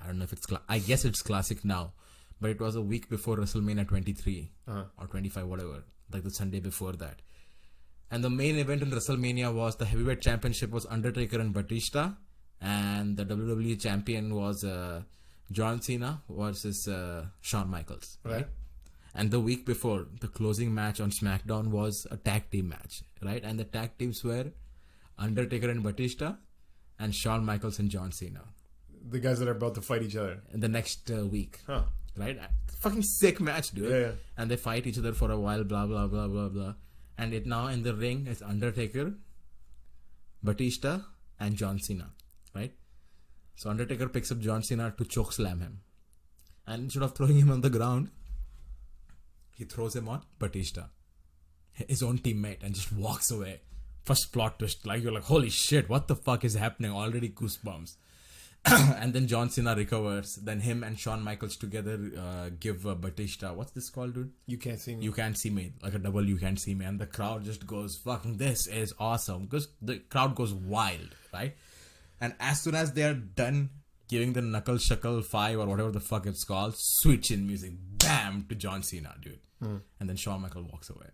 I don't know if it's... I guess it's classic now. But it was a week before WrestleMania 23. Or 25, whatever. Like the Sunday before that. And the main event in WrestleMania was the heavyweight championship was Undertaker and Batista. And the WWE champion was John Cena versus Shawn Michaels. Right? And the week before, the closing match on SmackDown was a tag team match, right? And the tag teams were Undertaker and Batista and Shawn Michaels and John Cena. The guys that are about to fight each other. In the next week. Huh. Right? Fucking sick match, dude. Yeah. And they fight each other for a while, blah, blah, blah, blah, blah. And it now in the ring is Undertaker, Batista, and John Cena, right? So Undertaker picks up John Cena to chokeslam him. And instead of throwing him on the ground, he throws him on Batista, his own teammate, and just walks away. First plot twist, like you're like, holy shit, what the fuck is happening? Already goosebumps. And then John Cena recovers. Then him and Shawn Michaels together give Batista, what's this called, dude? You Can't See Me. You Can't See Me, like a double You Can't See Me. And the crowd just goes, fucking this is awesome. Because the crowd goes wild, right? And as soon as they're done giving the Knuckle Shuckle 5 or whatever the fuck it's called, switch in music, bam, to John Cena, dude. And then Shawn Michaels walks away.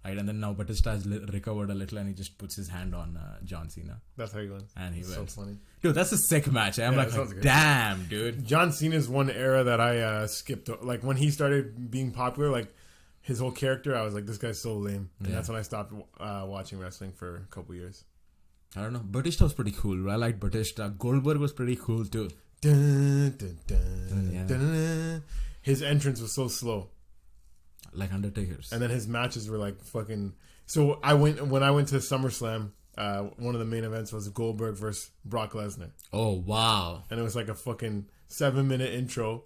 Right? And then now Batista has recovered a little and he just puts his hand on John Cena. That's how he wins. And he wins. So funny. Dude, that's a sick match. I'm like, damn, dude. John Cena's one era that I skipped. Like, when he started being popular, like, his whole character, I was like, this guy's so lame. And that's when I stopped watching wrestling for a couple years. I don't know. Batista was pretty cool. I liked Batista. Goldberg was pretty cool, too. Dun, dun, dun, dun, dun. His entrance was so slow. Like Undertaker's. And then his matches were like fucking... So when I went to SummerSlam, one of the main events was Goldberg versus Brock Lesnar. Oh, wow. And it was like a fucking 7-minute intro.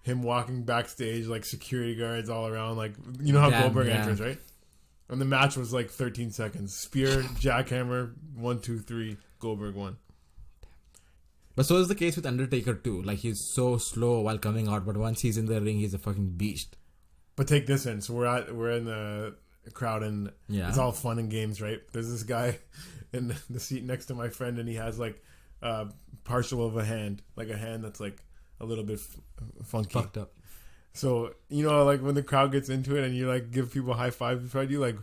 him walking backstage, like security guards all around, like you know how Goldberg enters, right? And the match was like 13 seconds. Spear, jackhammer, 1, 2, 3. Goldberg won. But so is the case with Undertaker too. Like he's so slow while coming out, but once he's in the ring, he's a fucking beast. But take this in. So we're in the crowd and it's all fun and games, right? There's this guy in the seat next to my friend, and he has like partial of a hand, like a hand that's like a little bit funky, fucked up. So you know, like when the crowd gets into it and you like give people high fives beside you, like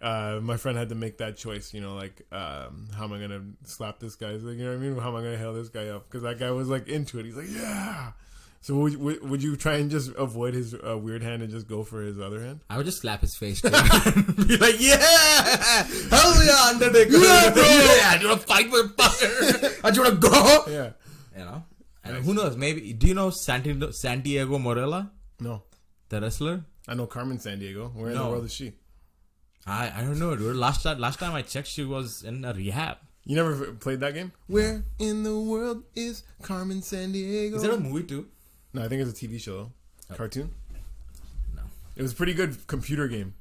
my friend had to make that choice. You know, like how am I gonna slap this guy? Like, you know what I mean? How am I gonna hail this guy up? Because that guy was like into it. He's like, yeah. So would you try and just avoid his weird hand and just go for his other hand? I would just slap his face too. Be like, yeah, hell yeah, Undertaker, yeah, bro, yeah. Do you want to fight with fucker? Do you want to go? Yeah, you know. And nice. Who knows? Maybe do you know Santiago Morella? No, the wrestler. I know Carmen Sandiego. Where in the world is she? I don't know, dude. Last time I checked, she was in a rehab. You never played that game? Where in the world is Carmen Sandiego? Is there a movie too? No, I think it's a TV show though. Oh. Cartoon? No. It was a pretty good computer game.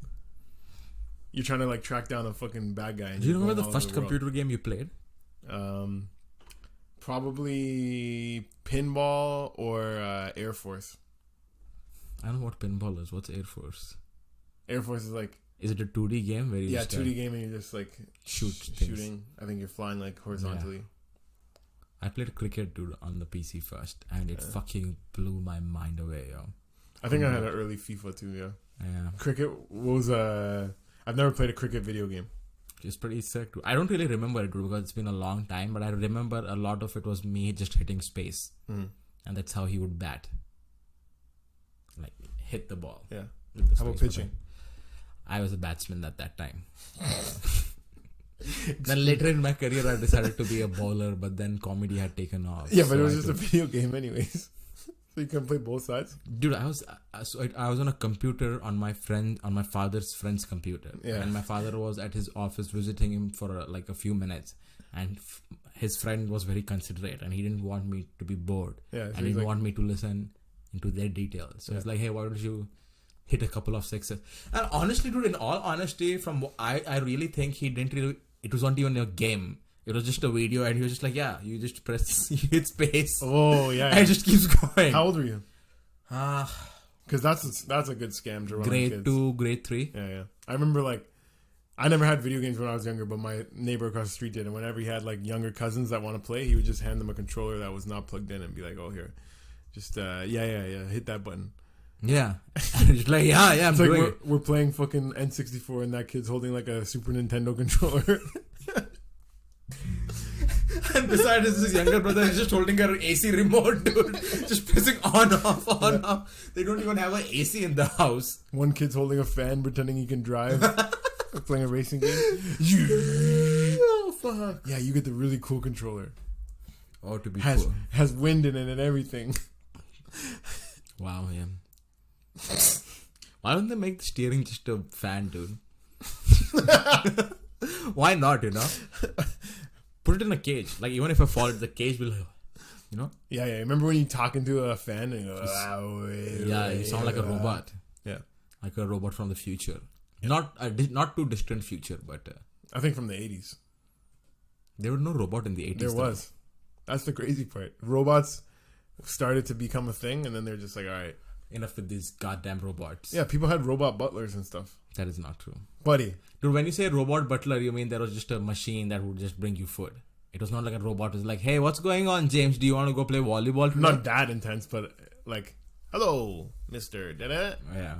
You're trying to like track down a fucking bad guy. Do you remember the first computer game you played? Probably Pinball or Air Force. I don't know what Pinball is. What's Air Force? Air Force is like... Is it a 2D game? Where you 2D game and you're just like shooting. I think you're flying like horizontally. Yeah. I played cricket, dude, on the PC first, and it fucking blew my mind away, yo. I think I had an early FIFA too, yeah. Yeah. Cricket was I've never played a cricket video game. It's pretty sick, dude. I don't really remember it, dude, because it's been a long time, but I remember a lot of it was me just hitting space. And that's how he would bat. Like, hit the ball. Yeah. How about pitching? I was a batsman at that time. Then later in my career, I decided to be a bowler, but then comedy had taken off. Yeah, but it was just a video game anyways. So you can play both sides? Dude, I was on a computer on my father's friend's computer. Yeah. And my father was at his office visiting him for like a few minutes. And his friend was very considerate and he didn't want me to be bored. Yeah, so and he didn't want me to listen into their details. So it's like, hey, why don't you hit a couple of sixes? And honestly, dude, in all honesty, from what I really think he didn't really... It was not even a game. It was just a video, and he was just like, "Yeah, you just press, you hit space." Oh yeah, and it just keeps going. How old were you? Because that's a good scam to run. Grade 2, grade 3. Yeah. I remember like, I never had video games when I was younger, but my neighbor across the street did. And whenever he had like younger cousins that want to play, he would just hand them a controller that was not plugged in and be like, "Oh here, just hit that button." Yeah, just like yeah. It's like we're playing fucking N64 and that kid's holding like a Super Nintendo controller. And beside his younger brother is just holding an AC remote, dude. Just pressing on, off. They don't even have an AC in the house. One kid's holding a fan, pretending he can drive. Playing a racing game. Oh, fuck. Yeah, you get the really cool controller. Oh, to be cool. Has wind in it and everything. Wow, yeah. Why don't they make the steering just a fan, dude? Why not, you know? Put it in a cage. Like, even if I fall, the cage will, you know? Yeah. Remember when you talk into a fan and you go, you sound like a robot. Yeah. Like a robot from the future. Not too distant future, but... I think from the 80s. There was no robot in the 80s. There was. That's the crazy part. Robots started to become a thing, and then they're just like, all right. Enough with these goddamn robots. Yeah, people had robot butlers and stuff. That is not true. Buddy. Dude, when you say robot butler, you mean there was just a machine that would just bring you food. It was not like a robot. It was like, hey, what's going on, James? Do you want to go play volleyball today? Not that intense, but like, hello, Mr. Dada. Yeah.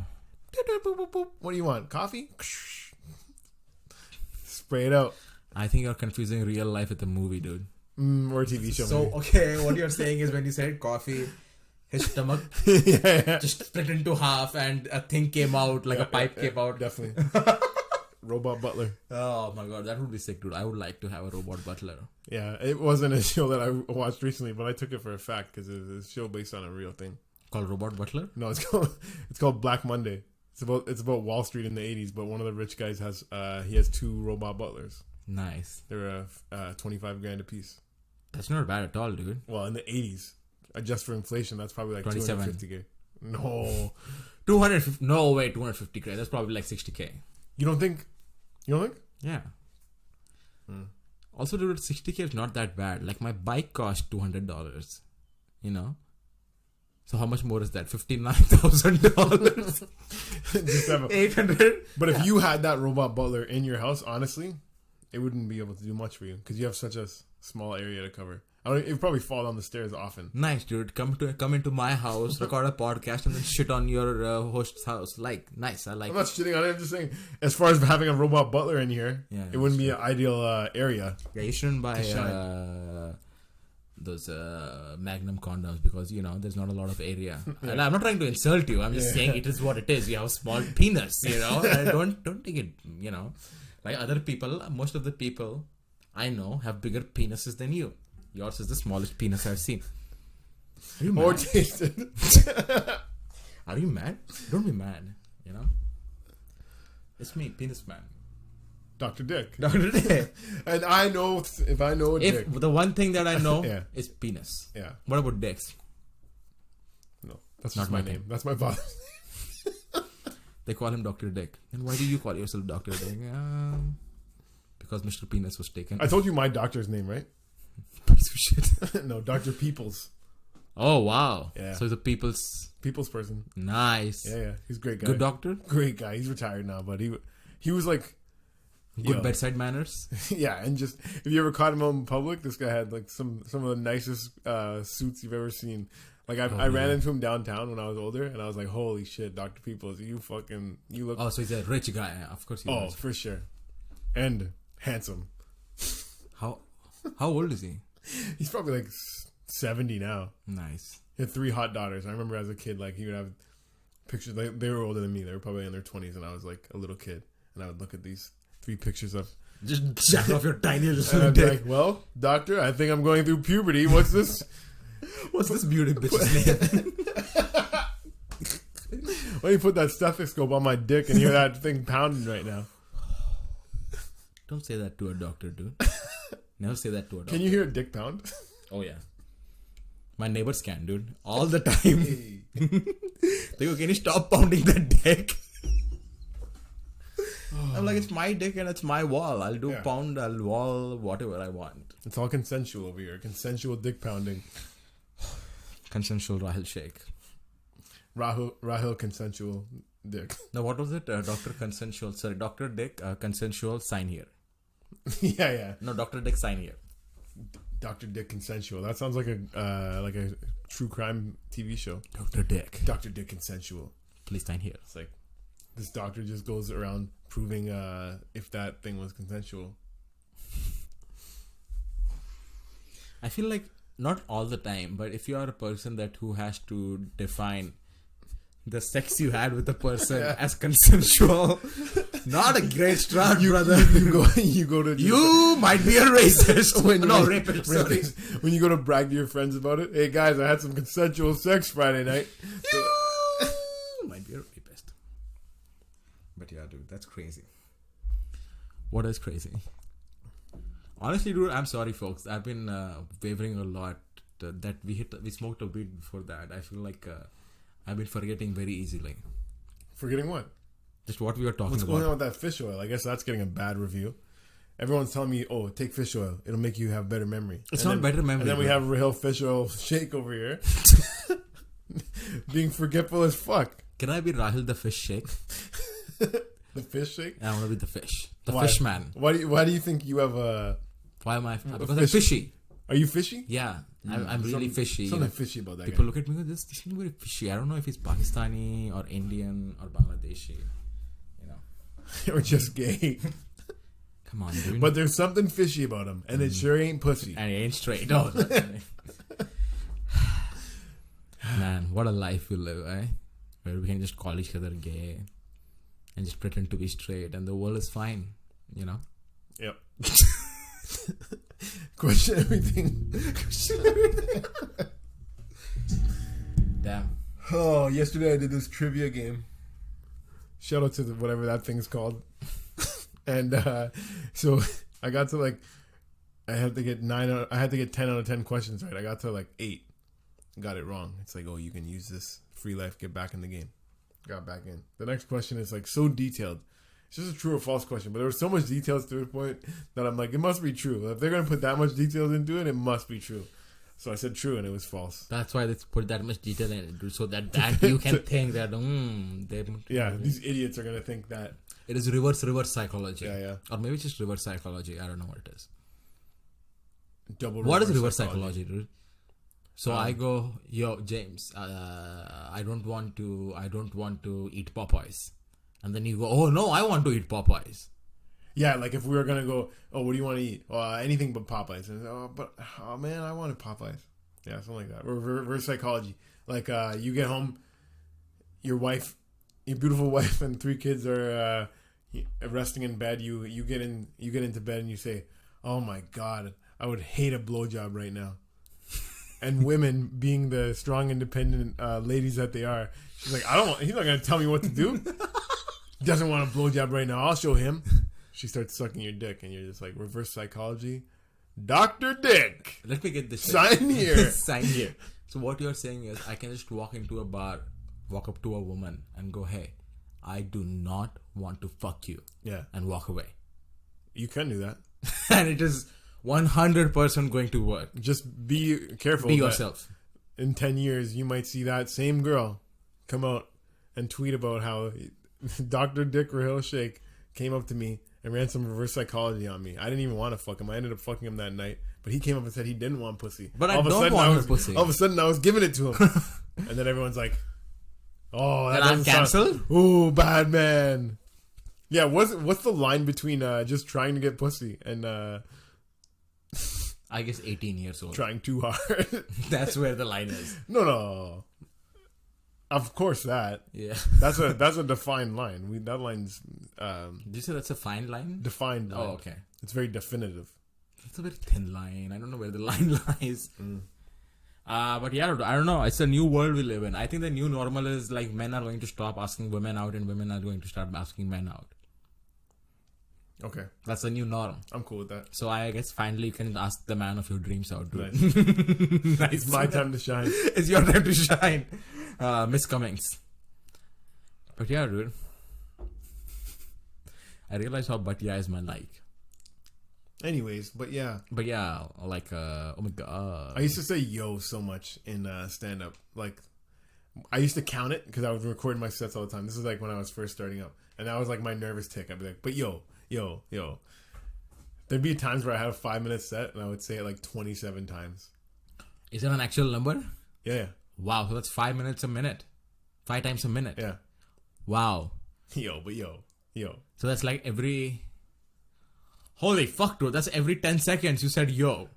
What do you want? Coffee? Spray it out. I think you're confusing real life with a movie, dude. Or a TV show. So, maybe. Okay, what you're saying is when you said coffee... His stomach just split into half and a thing came out, like a pipe came out. Definitely. Robot butler. Oh my god, that would be sick, dude. I would like to have a robot butler. Yeah, it wasn't a show that I watched recently, but I took it for a fact because it's a show based on a real thing. Called Robot Butler? No, it's called Black Monday. It's about Wall Street in the 80s, but one of the rich guys has 2 robot butlers. Nice. They're $25,000 a piece. That's not bad at all, dude. Well, in the 80s. adjust for inflation, that's probably like 27. 250K. No. 250. No, wait, 250K. That's probably like 60K. You don't think? Yeah. Also, dude, 60K is not that bad. Like, my bike cost $200. You know? So, how much more is that? $59,000. Just have 800. But if you had that robot butler in your house, honestly, it wouldn't be able to do much for you because you have such a small area to cover. It would probably fall down the stairs often. Nice, dude. Come into my house, record a podcast, and then shit on your host's house. Like, nice. I like. I'm not shitting on it. I'm just saying, as far as having a robot butler in here, it wouldn't be an ideal area. Yeah, you shouldn't buy those Magnum condoms because there's not a lot of area. Yeah. And I'm not trying to insult you. I'm just saying it is what it is. You have a small penis, And don't take it, Like other people, most of the people I know have bigger penises than you. Yours is the smallest penis I've seen. Are you mad? Or tasted. Are you mad? Don't be mad, It's me, Penis Man. Dr. Dick. Dr. Dick. And I know, if I know a dick. The one thing that I know is penis. Yeah. What about dicks? No, that's not my name. That's my father's name. They call him Dr. Dick. And why do you call yourself Dr. Dick? Because Mr. Penis was taken. I told you my doctor's name, right? Piece of shit. No, Dr. Peoples. Oh, wow. Yeah. So he's a people's person. Nice. Yeah. He's a great guy. Good doctor? Great guy. He's retired now, but he was like... Good bedside manners? Yeah, and just... If you ever caught him out in public, this guy had like some of the nicest suits you've ever seen. Like, I ran into him downtown when I was older, and I was like, holy shit, Dr. Peoples, you look... Oh, so he's a rich guy. Of course he is. Oh, for sure. And handsome. How old is he? He's probably like 70 now. Nice. He had 3 hot daughters. I remember as a kid, like, he would have pictures. Like, they were older than me. They were probably in their 20s, and I was like a little kid. And I would look at these 3 pictures of... Just jack off your tiny little and I'd be dick. like, well, doctor, I think I'm going through puberty. What's this? What's this beauty bitch's name? Why don't you put that stethoscope on my dick and hear that thing pounding right now? Don't say that to a doctor, dude. Never say that to a doctor. Can you hear a dick pound? Oh, yeah. My neighbors can, dude. All the time. They go, can you stop pounding that dick? I'm like, it's my dick and it's my wall. I'll do pound, I'll wall, whatever I want. It's all consensual over here. Consensual dick pounding. Consensual Rahil Sheikh. Rahil consensual dick. Now, what was it? Dr. Dick, consensual, sign here. Yeah. No, Dr. Dick, sign here. Dr. Dick consensual. That sounds like a true crime TV show. Dr. Dick. Dr. Dick consensual. Please sign here. It's like this doctor just goes around proving if that thing was consensual. I feel like not all the time, but if you are a person who has to define the sex you had with a person as consensual, not a great start, brother. You go to you might be a racist. Rapist. When you go to brag to your friends about it, hey guys, I had some consensual sex Friday night. You might be a rapist. But yeah, dude, that's crazy. What is crazy? Honestly, dude, I'm sorry, folks. I've been wavering a lot. That we smoked a weed before that. I feel like I've been forgetting very easily. Forgetting what? Just what we were talking What's about. going on with that fish oil? I guess that's getting a bad review. Everyone's telling me, oh, take fish oil. It'll make you have better memory. It's not better memory. And then we have Rahil fish oil shake over here. Being forgetful as fuck. Can I be Rahil the fish shake? The fish shake? I want to be the fish. The fish man. Why do you think you have a... Why am I... Because I'm fishy. Are you fishy? Yeah. I'm really fishy. Something fishy about that People guy. look at me and go, this is very fishy. I don't know if he's Pakistani or Indian or Bangladeshi. Or just gay. Come on, dude. But there's something fishy about him. And it sure ain't pussy. And he ain't straight. No. Man, what a life we live, eh? Where we can just call each other gay and just pretend to be straight and the world is fine, Yep. Question everything. Damn. Oh, yesterday I did this trivia game. Shout out to whatever that thing's called. And so I got to I had to get 10 out of 10 questions right. I got to 8. got it wrong. It's like, oh, you can use this free life, get back in the game. Got back in. The next question is like so detailed. It's just a true or false question, but there was so much details to the point that I'm like, it must be true. If they're gonna put that much details into it, it must be true. So I said true, and it was false. That's why they put that much detail in it, so that you can think that these idiots are gonna think that it is reverse psychology. Yeah. Or maybe it's just reverse psychology. I don't know what it is. What is reverse psychology, dude? So I go, yo, James, I don't want to eat Popeyes. And then you go, oh no, I want to eat Popeyes. Yeah, like if we were gonna go, oh, what do you want to eat? Anything but Popeyes. And man, I wanted Popeyes. Yeah, something like that. Reverse psychology. Like you get home, your beautiful wife and 3 kids are resting in bed. You get into bed and you say, oh my God, I would hate a blowjob right now. And women, being the strong, independent ladies that they are, she's like, he's not gonna tell me what to do. He doesn't want a blowjob right now. I'll show him. She starts sucking your dick, and you're just like, reverse psychology. Dr. Dick. Let me get this. Sign here. Sign here. So what you're saying is, I can just walk into a bar, walk up to a woman, and go, hey, I do not want to fuck you. Yeah. And walk away. You can do that. And it is 100% going to work. Just be careful. Be yourself. In 10 years, you might see that same girl come out and tweet about how Dr. Dick Rahil Sheikh came up to me and ran some reverse psychology on me. I didn't even want to fuck him. I ended up fucking him that night. But he came up and said he didn't want pussy. But I don't want pussy. All of a sudden, I was giving it to him. And then everyone's like, oh, that I'm cancelled? Ooh, bad man. Yeah, what's the line between just trying to get pussy and... I guess 18 years old. Trying too hard. That's where the line is. No. Of course that. Yeah. That's a defined line. That line's Did you say that's a fine line? Defined line. Oh, okay. It's very definitive. It's a very thin line. I don't know where the line lies. But yeah, I don't know. It's a new world we live in. I think the new normal is like men are going to stop asking women out and women are going to start asking men out. Okay. That's the new norm. I'm cool with that. So I guess finally you can ask the man of your dreams out, dude. Nice. Nice. It's my time to shine. It's your time to shine. Miss Cummings. But yeah, dude. I realize how Bhatia is my like. Anyways, but yeah, like, oh my God. I used to say yo so much in stand-up. Like, I used to count it because I was recording my sets all the time. This is like when I was first starting up. And that was like my nervous tick. I'd be like, but yo. There'd be times where I had a 5-minute set and I would say it like 27 times. Is that an actual number? Yeah. Wow, so that's 5 minutes a minute. 5 times a minute. Yeah. Wow. Yo. So that's like every... Holy fuck, dude. That's every 10 seconds you said yo.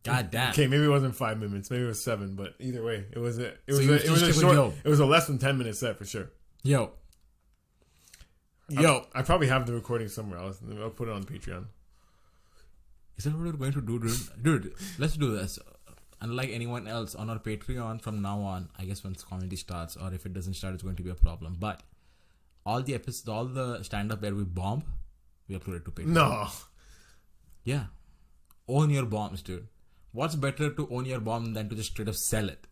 God damn. Okay, maybe it wasn't 5 minutes. Maybe it was 7. But either way, it was a less than 10 minute set for sure. Yo. I probably have the recording somewhere else. I'll put it on Patreon. Is that what we're going to do, dude? Dude, let's do this. Unlike anyone else on our Patreon from now on, I guess once comedy starts, or if it doesn't start, it's going to be a problem. But all the episodes, all the stand-up where we bomb, we upload it to Patreon. No. Yeah. Own your bombs, dude. What's better to own your bomb than to just straight up sell it?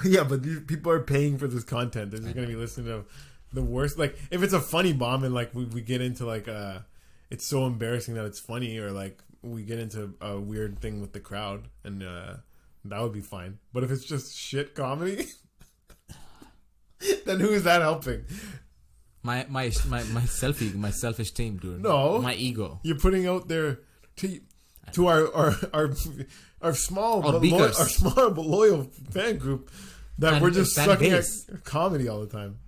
Yeah, but these people are paying for this content. They're just going to be listening to the worst. Like, if it's a funny bomb and like we get into like it's so embarrassing that it's funny, or like we get into a weird thing with the crowd, and that would be fine. But if it's just shit comedy, then who is that helping? My self-esteem, dude. No, my ego. You're putting out there to our small but loyal fan group that we're just sucking at comedy all the time.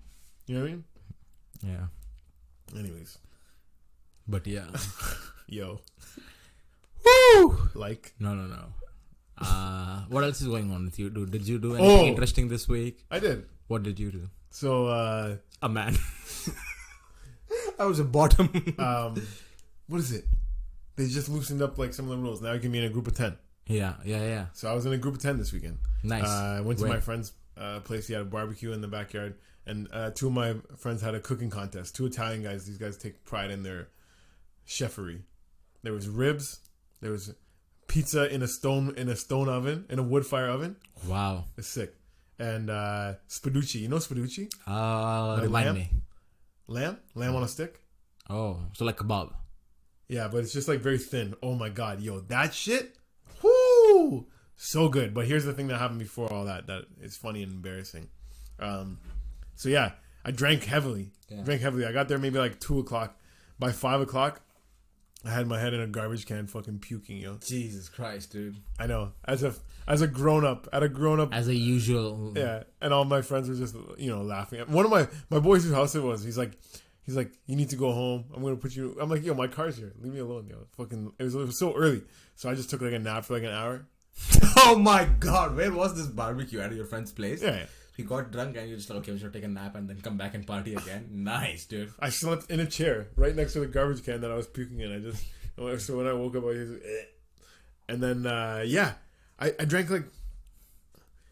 You know what I mean? Yeah. Anyways. But yeah. Yo. Woo! Like. No. What else is going on with you, dude? Did you do anything interesting this week? I did. What did you do? So, a man. I was a bottom. What is it? They just loosened up like some of the rules. Now you can be in a group of 10. Yeah. So I was in a group of 10 this weekend. Nice. I went to my friend's place. He had a barbecue in the backyard. And 2 of my friends had a cooking contest. 2 Italian guys. These guys take pride in their chefery. There was ribs. There was pizza in a stone oven, in a wood fire oven. Wow. It's sick. And spaducci. You know spaducci? Remind me. Lamb on a stick. Oh, so like kebab. Yeah, but it's just like very thin. Oh my god, yo, that shit. Whoo, so good. But here's the thing that happened before all that is funny and embarrassing. So yeah, I drank heavily. I got there maybe like 2:00. By 5:00, I had my head in a garbage can, fucking puking, yo. Jesus Christ, dude. I know. As a grown up, as a usual. Yeah, and all my friends were just laughing at one of my boys whose house it was. He's like, you need to go home. I'm gonna put you. I'm like, yo, my car's here. Leave me alone, yo. Fucking, it was so early, so I just took like a nap for like an hour. Oh my god, where was this barbecue? At your friend's place? Yeah. He got drunk and you just like, okay, we should take a nap and then come back and party again. Nice, dude. I slept in a chair right next to the garbage can that I was puking in. So when I woke up, I was like, eh. And then I drank like,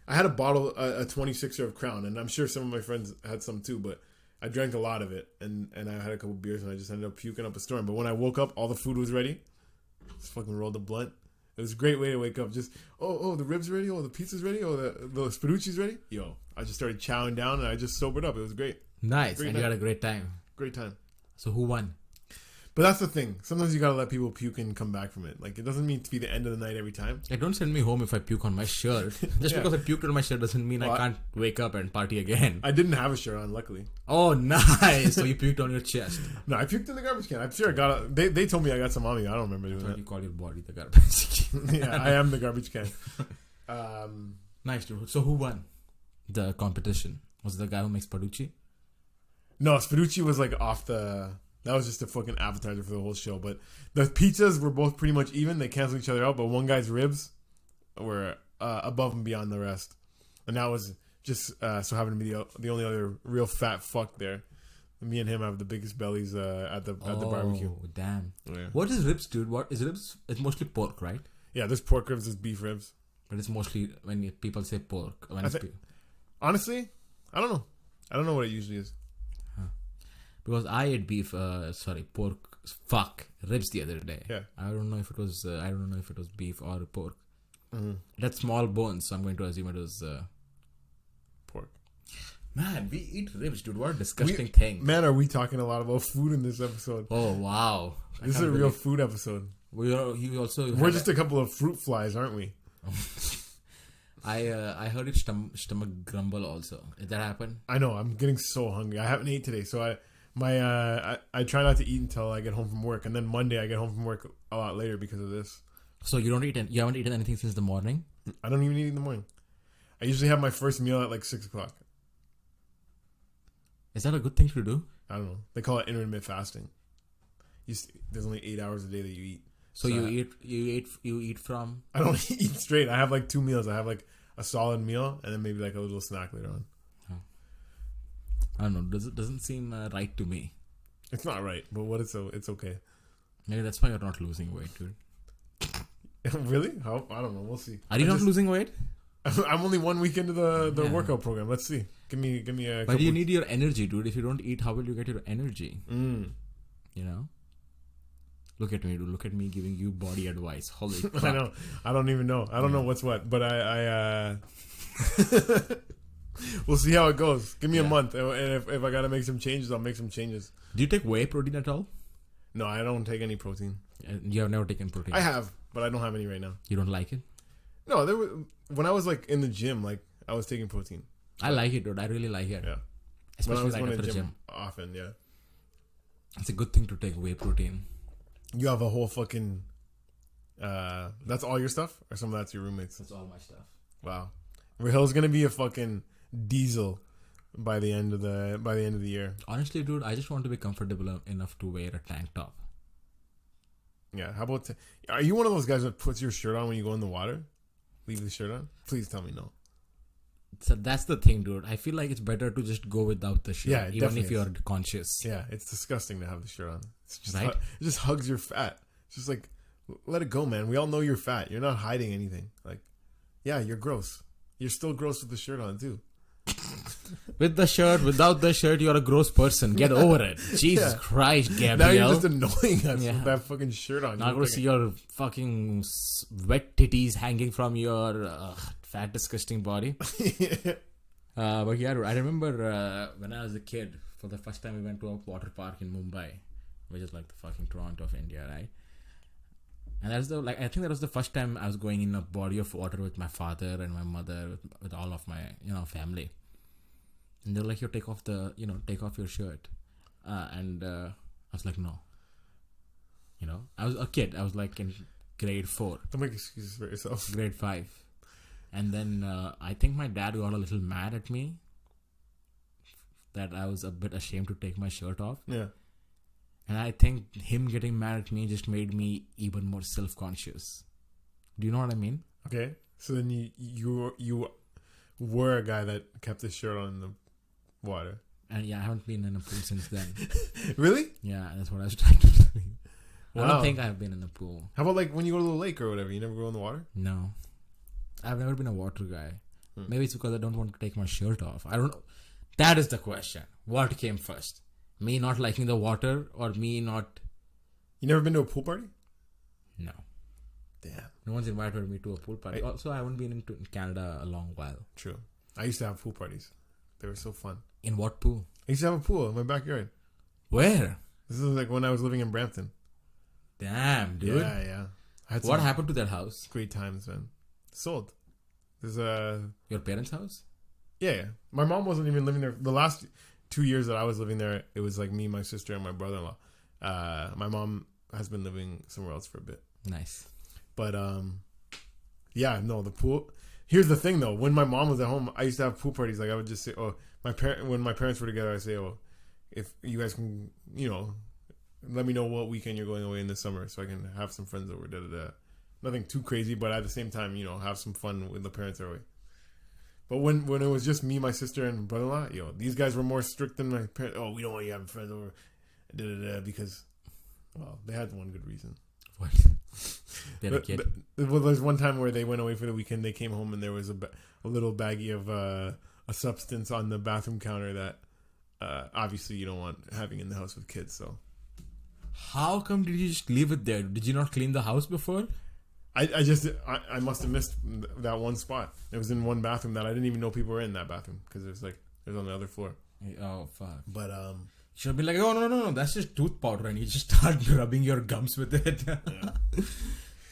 I had a bottle, a 26er of Crown, and I'm sure some of my friends had some too, but I drank a lot of it, and I had a couple beers, and I just ended up puking up a storm. But when I woke up, all the food was ready. Just fucking rolled a blunt. It was a great way to wake up. Just, the ribs ready? Oh, the pizza's ready? Oh, the spaducci's ready? Yo, I just started chowing down, and I just sobered up. It was great. Nice, and you had a great time. Great time. So who won? But that's the thing. Sometimes you gotta let people puke and come back from it. Like, it doesn't mean to be the end of the night every time. Like, don't send me home if I puke on my shirt. Just because I puked on my shirt doesn't mean I can't wake up and party again. I didn't have a shirt on, luckily. Oh, nice. So you puked on your chest. No, I puked in the garbage can. I'm sure I got it. They told me I got some on me. I don't remember doing that. You call your body the garbage can. Yeah, I am the garbage can. Nice, dude. So who won the competition? Was it the guy who makes Paducci? No, Spaducci was like off the... That was just a fucking appetizer for the whole show. But the pizzas were both pretty much even. They canceled each other out. But one guy's ribs were above and beyond the rest. And that was just so happened to be the only other real fat fuck there. Me and him have the biggest bellies at the barbecue. Oh, damn. Yeah. What is ribs, dude? What is ribs? It's mostly pork, right? Yeah, there's pork ribs, there's beef ribs. But it's mostly when people say pork. Honestly, I don't know. I don't know what it usually is. Because I ate pork ribs the other day. Yeah. I don't know if it was beef or pork. Mm-hmm. That's small bones, so I'm going to assume it was pork. Man, we eat ribs, dude. What a disgusting thing. Man, are we talking a lot about food in this episode? Oh wow, this is a real food episode. We're just a couple of fruit flies, aren't we? I heard it stomach grumble also. Did that happen? I know. I'm getting so hungry. I haven't ate today, so I try not to eat until I get home from work, and then Monday I get home from work a lot later because of this. So you haven't eaten anything since the morning? I don't even eat in the morning. I usually have my first meal at like 6:00. Is that a good thing to do? I don't know. They call it intermittent fasting. There's only 8 hours a day that you eat. So you eat from? I don't eat straight. I have like 2 meals. I have like a solid meal and then maybe like a little snack later on. I don't know. Doesn't seem right to me. It's not right, but it's okay. Maybe that's why you're not losing weight, dude. Really? How? I don't know. We'll see. Are you not losing weight? I'm only 1 week into the workout program. Let's see. Give me a. But you need your energy, dude. If you don't eat, how will you get your energy? You know. Look at me, dude. Look at me giving you body advice. Holy crap. I know. I don't even know. I don't know what's what. But I we'll see how it goes. Give me a month. And if I got to make some changes, I'll make some changes. Do you take whey protein at all? No, I don't take any protein. You have never taken protein? I have, but I don't have any right now. You don't like it? No, when I was like in the gym, like I was taking protein. I like it, dude. I really like it. Yeah. Especially right after the gym. Often, yeah. It's a good thing to take whey protein. You have a whole fucking... that's all your stuff? Or some of that's your roommates? That's all my stuff. Wow. Rahil's gonna be a fucking diesel by the end of the year. Honestly, dude, I just want to be comfortable enough to wear a tank top. Yeah, how about... Are you one of those guys that puts your shirt on when you go in the water? Leave the shirt on? Please tell me no. So that's the thing, dude. I feel like it's better to just go without the shirt, even if you're conscious. Yeah, it's disgusting to have the shirt on. It's just right? It just hugs your fat. It's just like, let it go, man. We all know you're fat. You're not hiding anything. Like, yeah, you're gross. You're still gross with the shirt on, too. With the shirt, without the shirt, you're a gross person. Get over it. Jesus Christ, Gabriel. Now you're just annoying us with that fucking shirt on. Now I'm going to see your fucking wet titties hanging from your fat, disgusting body. But yeah, I remember when I was a kid, for the first time we went to a water park in Mumbai, which is like the fucking Toronto of India, right? And that's I think that was the first time I was going in a body of water with my father and my mother, with all of my, family. And they're like, take off your shirt. And I was like, no. I was a kid. I was like in grade 4. Don't make excuses for yourself. Grade 5. And then I think my dad got a little mad at me that I was a bit ashamed to take my shirt off. Yeah. And I think him getting mad at me just made me even more self-conscious. Do you know what I mean? Okay. So then you were a guy that kept his shirt on in the water. And yeah, I haven't been in a pool since then. Really? Yeah, that's what I was trying to tell you. Wow. I don't think I've been in a pool. How about like when you go to the lake or whatever? You never go in the water? No. I've never been a water guy. Maybe it's because I don't want to take my shirt off. I don't know. That is the question. What came first? Me not liking the water or me not... You never been to a pool party? No. Damn. No one's invited me to a pool party. Also, I haven't been in Canada a long while. True. I used to have pool parties. They were so fun. In what pool? I used to have a pool in my backyard. Where? This is like when I was living in Brampton. Damn, dude. Yeah. What happened to that house? Great times, man. Sold. There's your parents' house? Yeah. My mom wasn't even living there. The last 2 years that I was living there, it was like me, my sister, and my brother-in-law. My mom has been living somewhere else for a bit. Nice. But yeah, no, the pool. Here's the thing, though. When my mom was at home, I used to have pool parties. Like I would just say, when my parents were together, I say, if you guys can, let me know what weekend you're going away in the summer, so I can have some friends over. Nothing too crazy, but at the same time, have some fun when the parents are away. But when it was just me, my sister, and brother-in-law, these guys were more strict than my parents. Oh, we don't want you having friends over, because, well, they had one good reason. What? They had a kid? Well, there's one time where they went away for the weekend. They came home and there was a little baggie of a substance on the bathroom counter that obviously you don't want having in the house with kids. So, how come did you just leave it there? Did you not clean the house before? I must have missed that one spot. It was in one bathroom that I didn't even know people were in that bathroom because it was on the other floor. Oh fuck! But you should have been like, oh no, that's just tooth powder, and you just start rubbing your gums with it.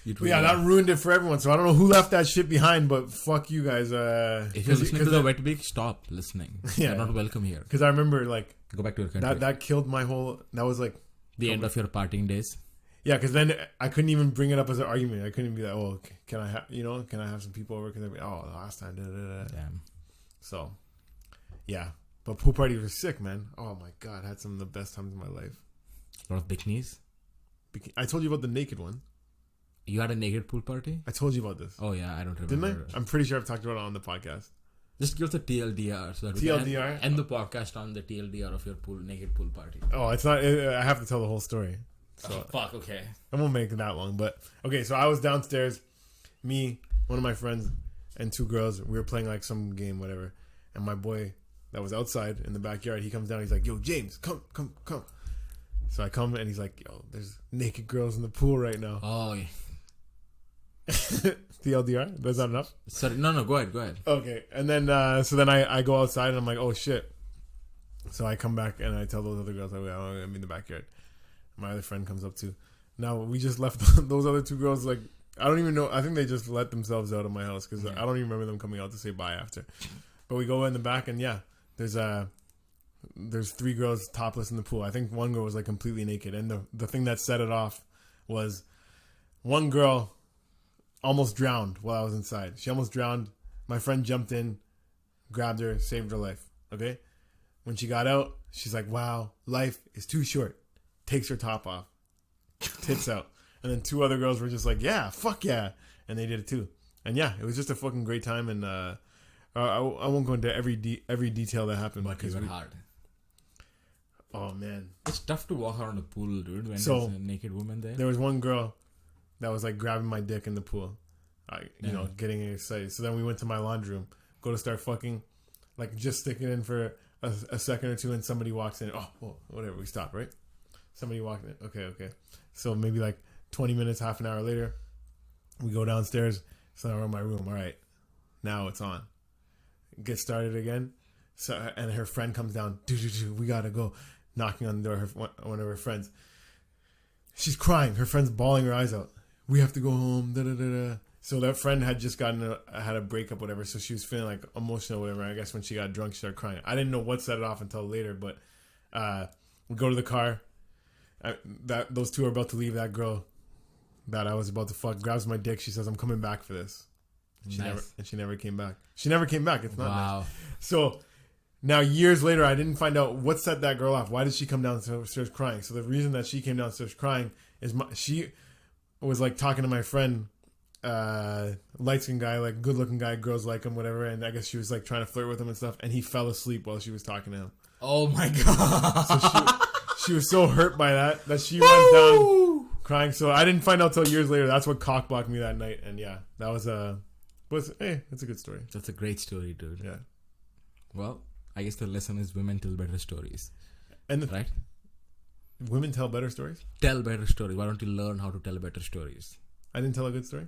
Yeah, that ruined it for everyone. So I don't know who left that shit behind, but fuck you guys. If you're listening to the Wet Week, stop listening. Yeah, you're not welcome here. Because I remember go back to your country. That killed my whole. That was the end of your partying days. Yeah, because then I couldn't even bring it up as an argument. I couldn't be like, oh, can I have some people over? Because I'd be, the last time. Damn. So, yeah. But pool parties were sick, man. Oh my God. I had some of the best times of my life. A lot of bikinis? I told you about the naked one. You had a naked pool party? I told you about this. Oh, yeah. I don't remember. Didn't I? I'm pretty sure I've talked about it on the podcast. Just give us a TLDR. So that TLDR? We can end the podcast on the TLDR of your naked pool party. Oh, it's not. I have to tell the whole story. So fuck, okay. I won't make it that long, but okay, so I was downstairs, me, one of my friends, and 2 girls. We were playing like some game, whatever. And my boy that was outside in the backyard, he comes down, he's like, yo, James, come. So I come and he's like, yo, there's naked girls in the pool right now. Oh, yeah. TLDR? That's not enough? Sorry, no, go ahead. Okay, and then, so then I go outside and I'm like, oh shit. So I come back and I tell those other girls, I'm going to be in the backyard. My other friend comes up too. Now, we just left those other 2 girls, I don't even know. I think they just let themselves out of my house because I don't even remember them coming out to say bye after. But we go in the back and there's 3 girls topless in the pool. I think one girl was completely naked. And the thing that set it off was one girl almost drowned while I was inside. She almost drowned. My friend jumped in, grabbed her, saved her life. Okay? When she got out, she's like, wow, life is too short. Takes her top off, tits out, and then 2 other girls were just like, yeah, fuck yeah, and they did it too. And yeah, it was just a fucking great time. And I won't go into every detail that happened, but it was hard. Oh man, it's tough to walk around a pool, dude, when there's a naked woman there. There was one girl that was grabbing my dick in the pool, getting excited. So then we went to my laundry room, go to start fucking. like just stick it in for a second or two, and somebody walks in. Oh, well, whatever. We stop, right? Somebody walked in. Okay. So maybe like 20 minutes, half an hour later, we go downstairs. So I'm in my room. All right, now it's on. Get started again. So and her friend comes down. We gotta go. Knocking on the door. One of her friends. She's crying. Her friend's bawling her eyes out. We have to go home. Da da da da. So that friend had just had a breakup, whatever. So she was feeling like emotional, whatever. I guess when she got drunk, she started crying. I didn't know what set it off until later. But we go to the car. Those two are about to leave. That girl that I was about to fuck grabs my dick. She says, "I'm coming back for this." She never came back. She never came back. It's not nice. So now years later, I didn't find out what set that girl off. Why did she come downstairs crying? So the reason that she came downstairs crying is she was like talking to my friend, light skinned guy, like good looking guy, girls like him, whatever. And I guess she was like trying to flirt with him and stuff. And he fell asleep while she was talking to him. Oh my God. So she was so hurt by that she runs down crying. So I didn't find out till years later. That's what cock blocked me that night. And yeah, that was it's a good story. That's a great story, dude. Yeah. Well, I guess the lesson is women tell better stories. And right? Women tell better stories? Tell better stories. Why don't you learn how to tell better stories? I didn't tell a good story?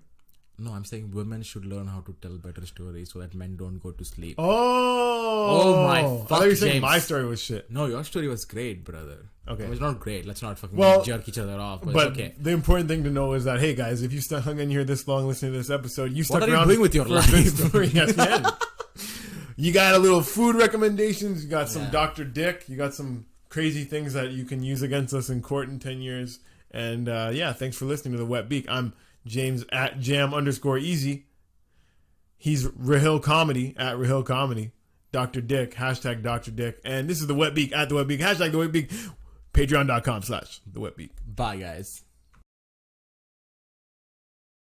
No, I'm saying women should learn how to tell better stories so that men don't go to sleep. Oh my fuck, I thought you were saying James. my story was shit. No, your story was great, brother. Okay. It was not great. Let's not fucking jerk each other off. But it's okay. The important thing to know is that, hey guys, if you hung in here this long listening to this episode, you stuck what are around you doing with your life? Yes, man. You got a little food recommendations. You got some Dr. Dick. You got some crazy things that you can use against us in court in 10 years. And thanks for listening to The Wet Beak. I'm James at Jam_Easy. He's Rahil Comedy at Rahil Comedy. Dr. Dick, hashtag Dr. Dick. And this is The Wet Beak at The Wet Beak, hashtag The Wet Beak. Patreon.com/The Wet Beak. Bye, guys.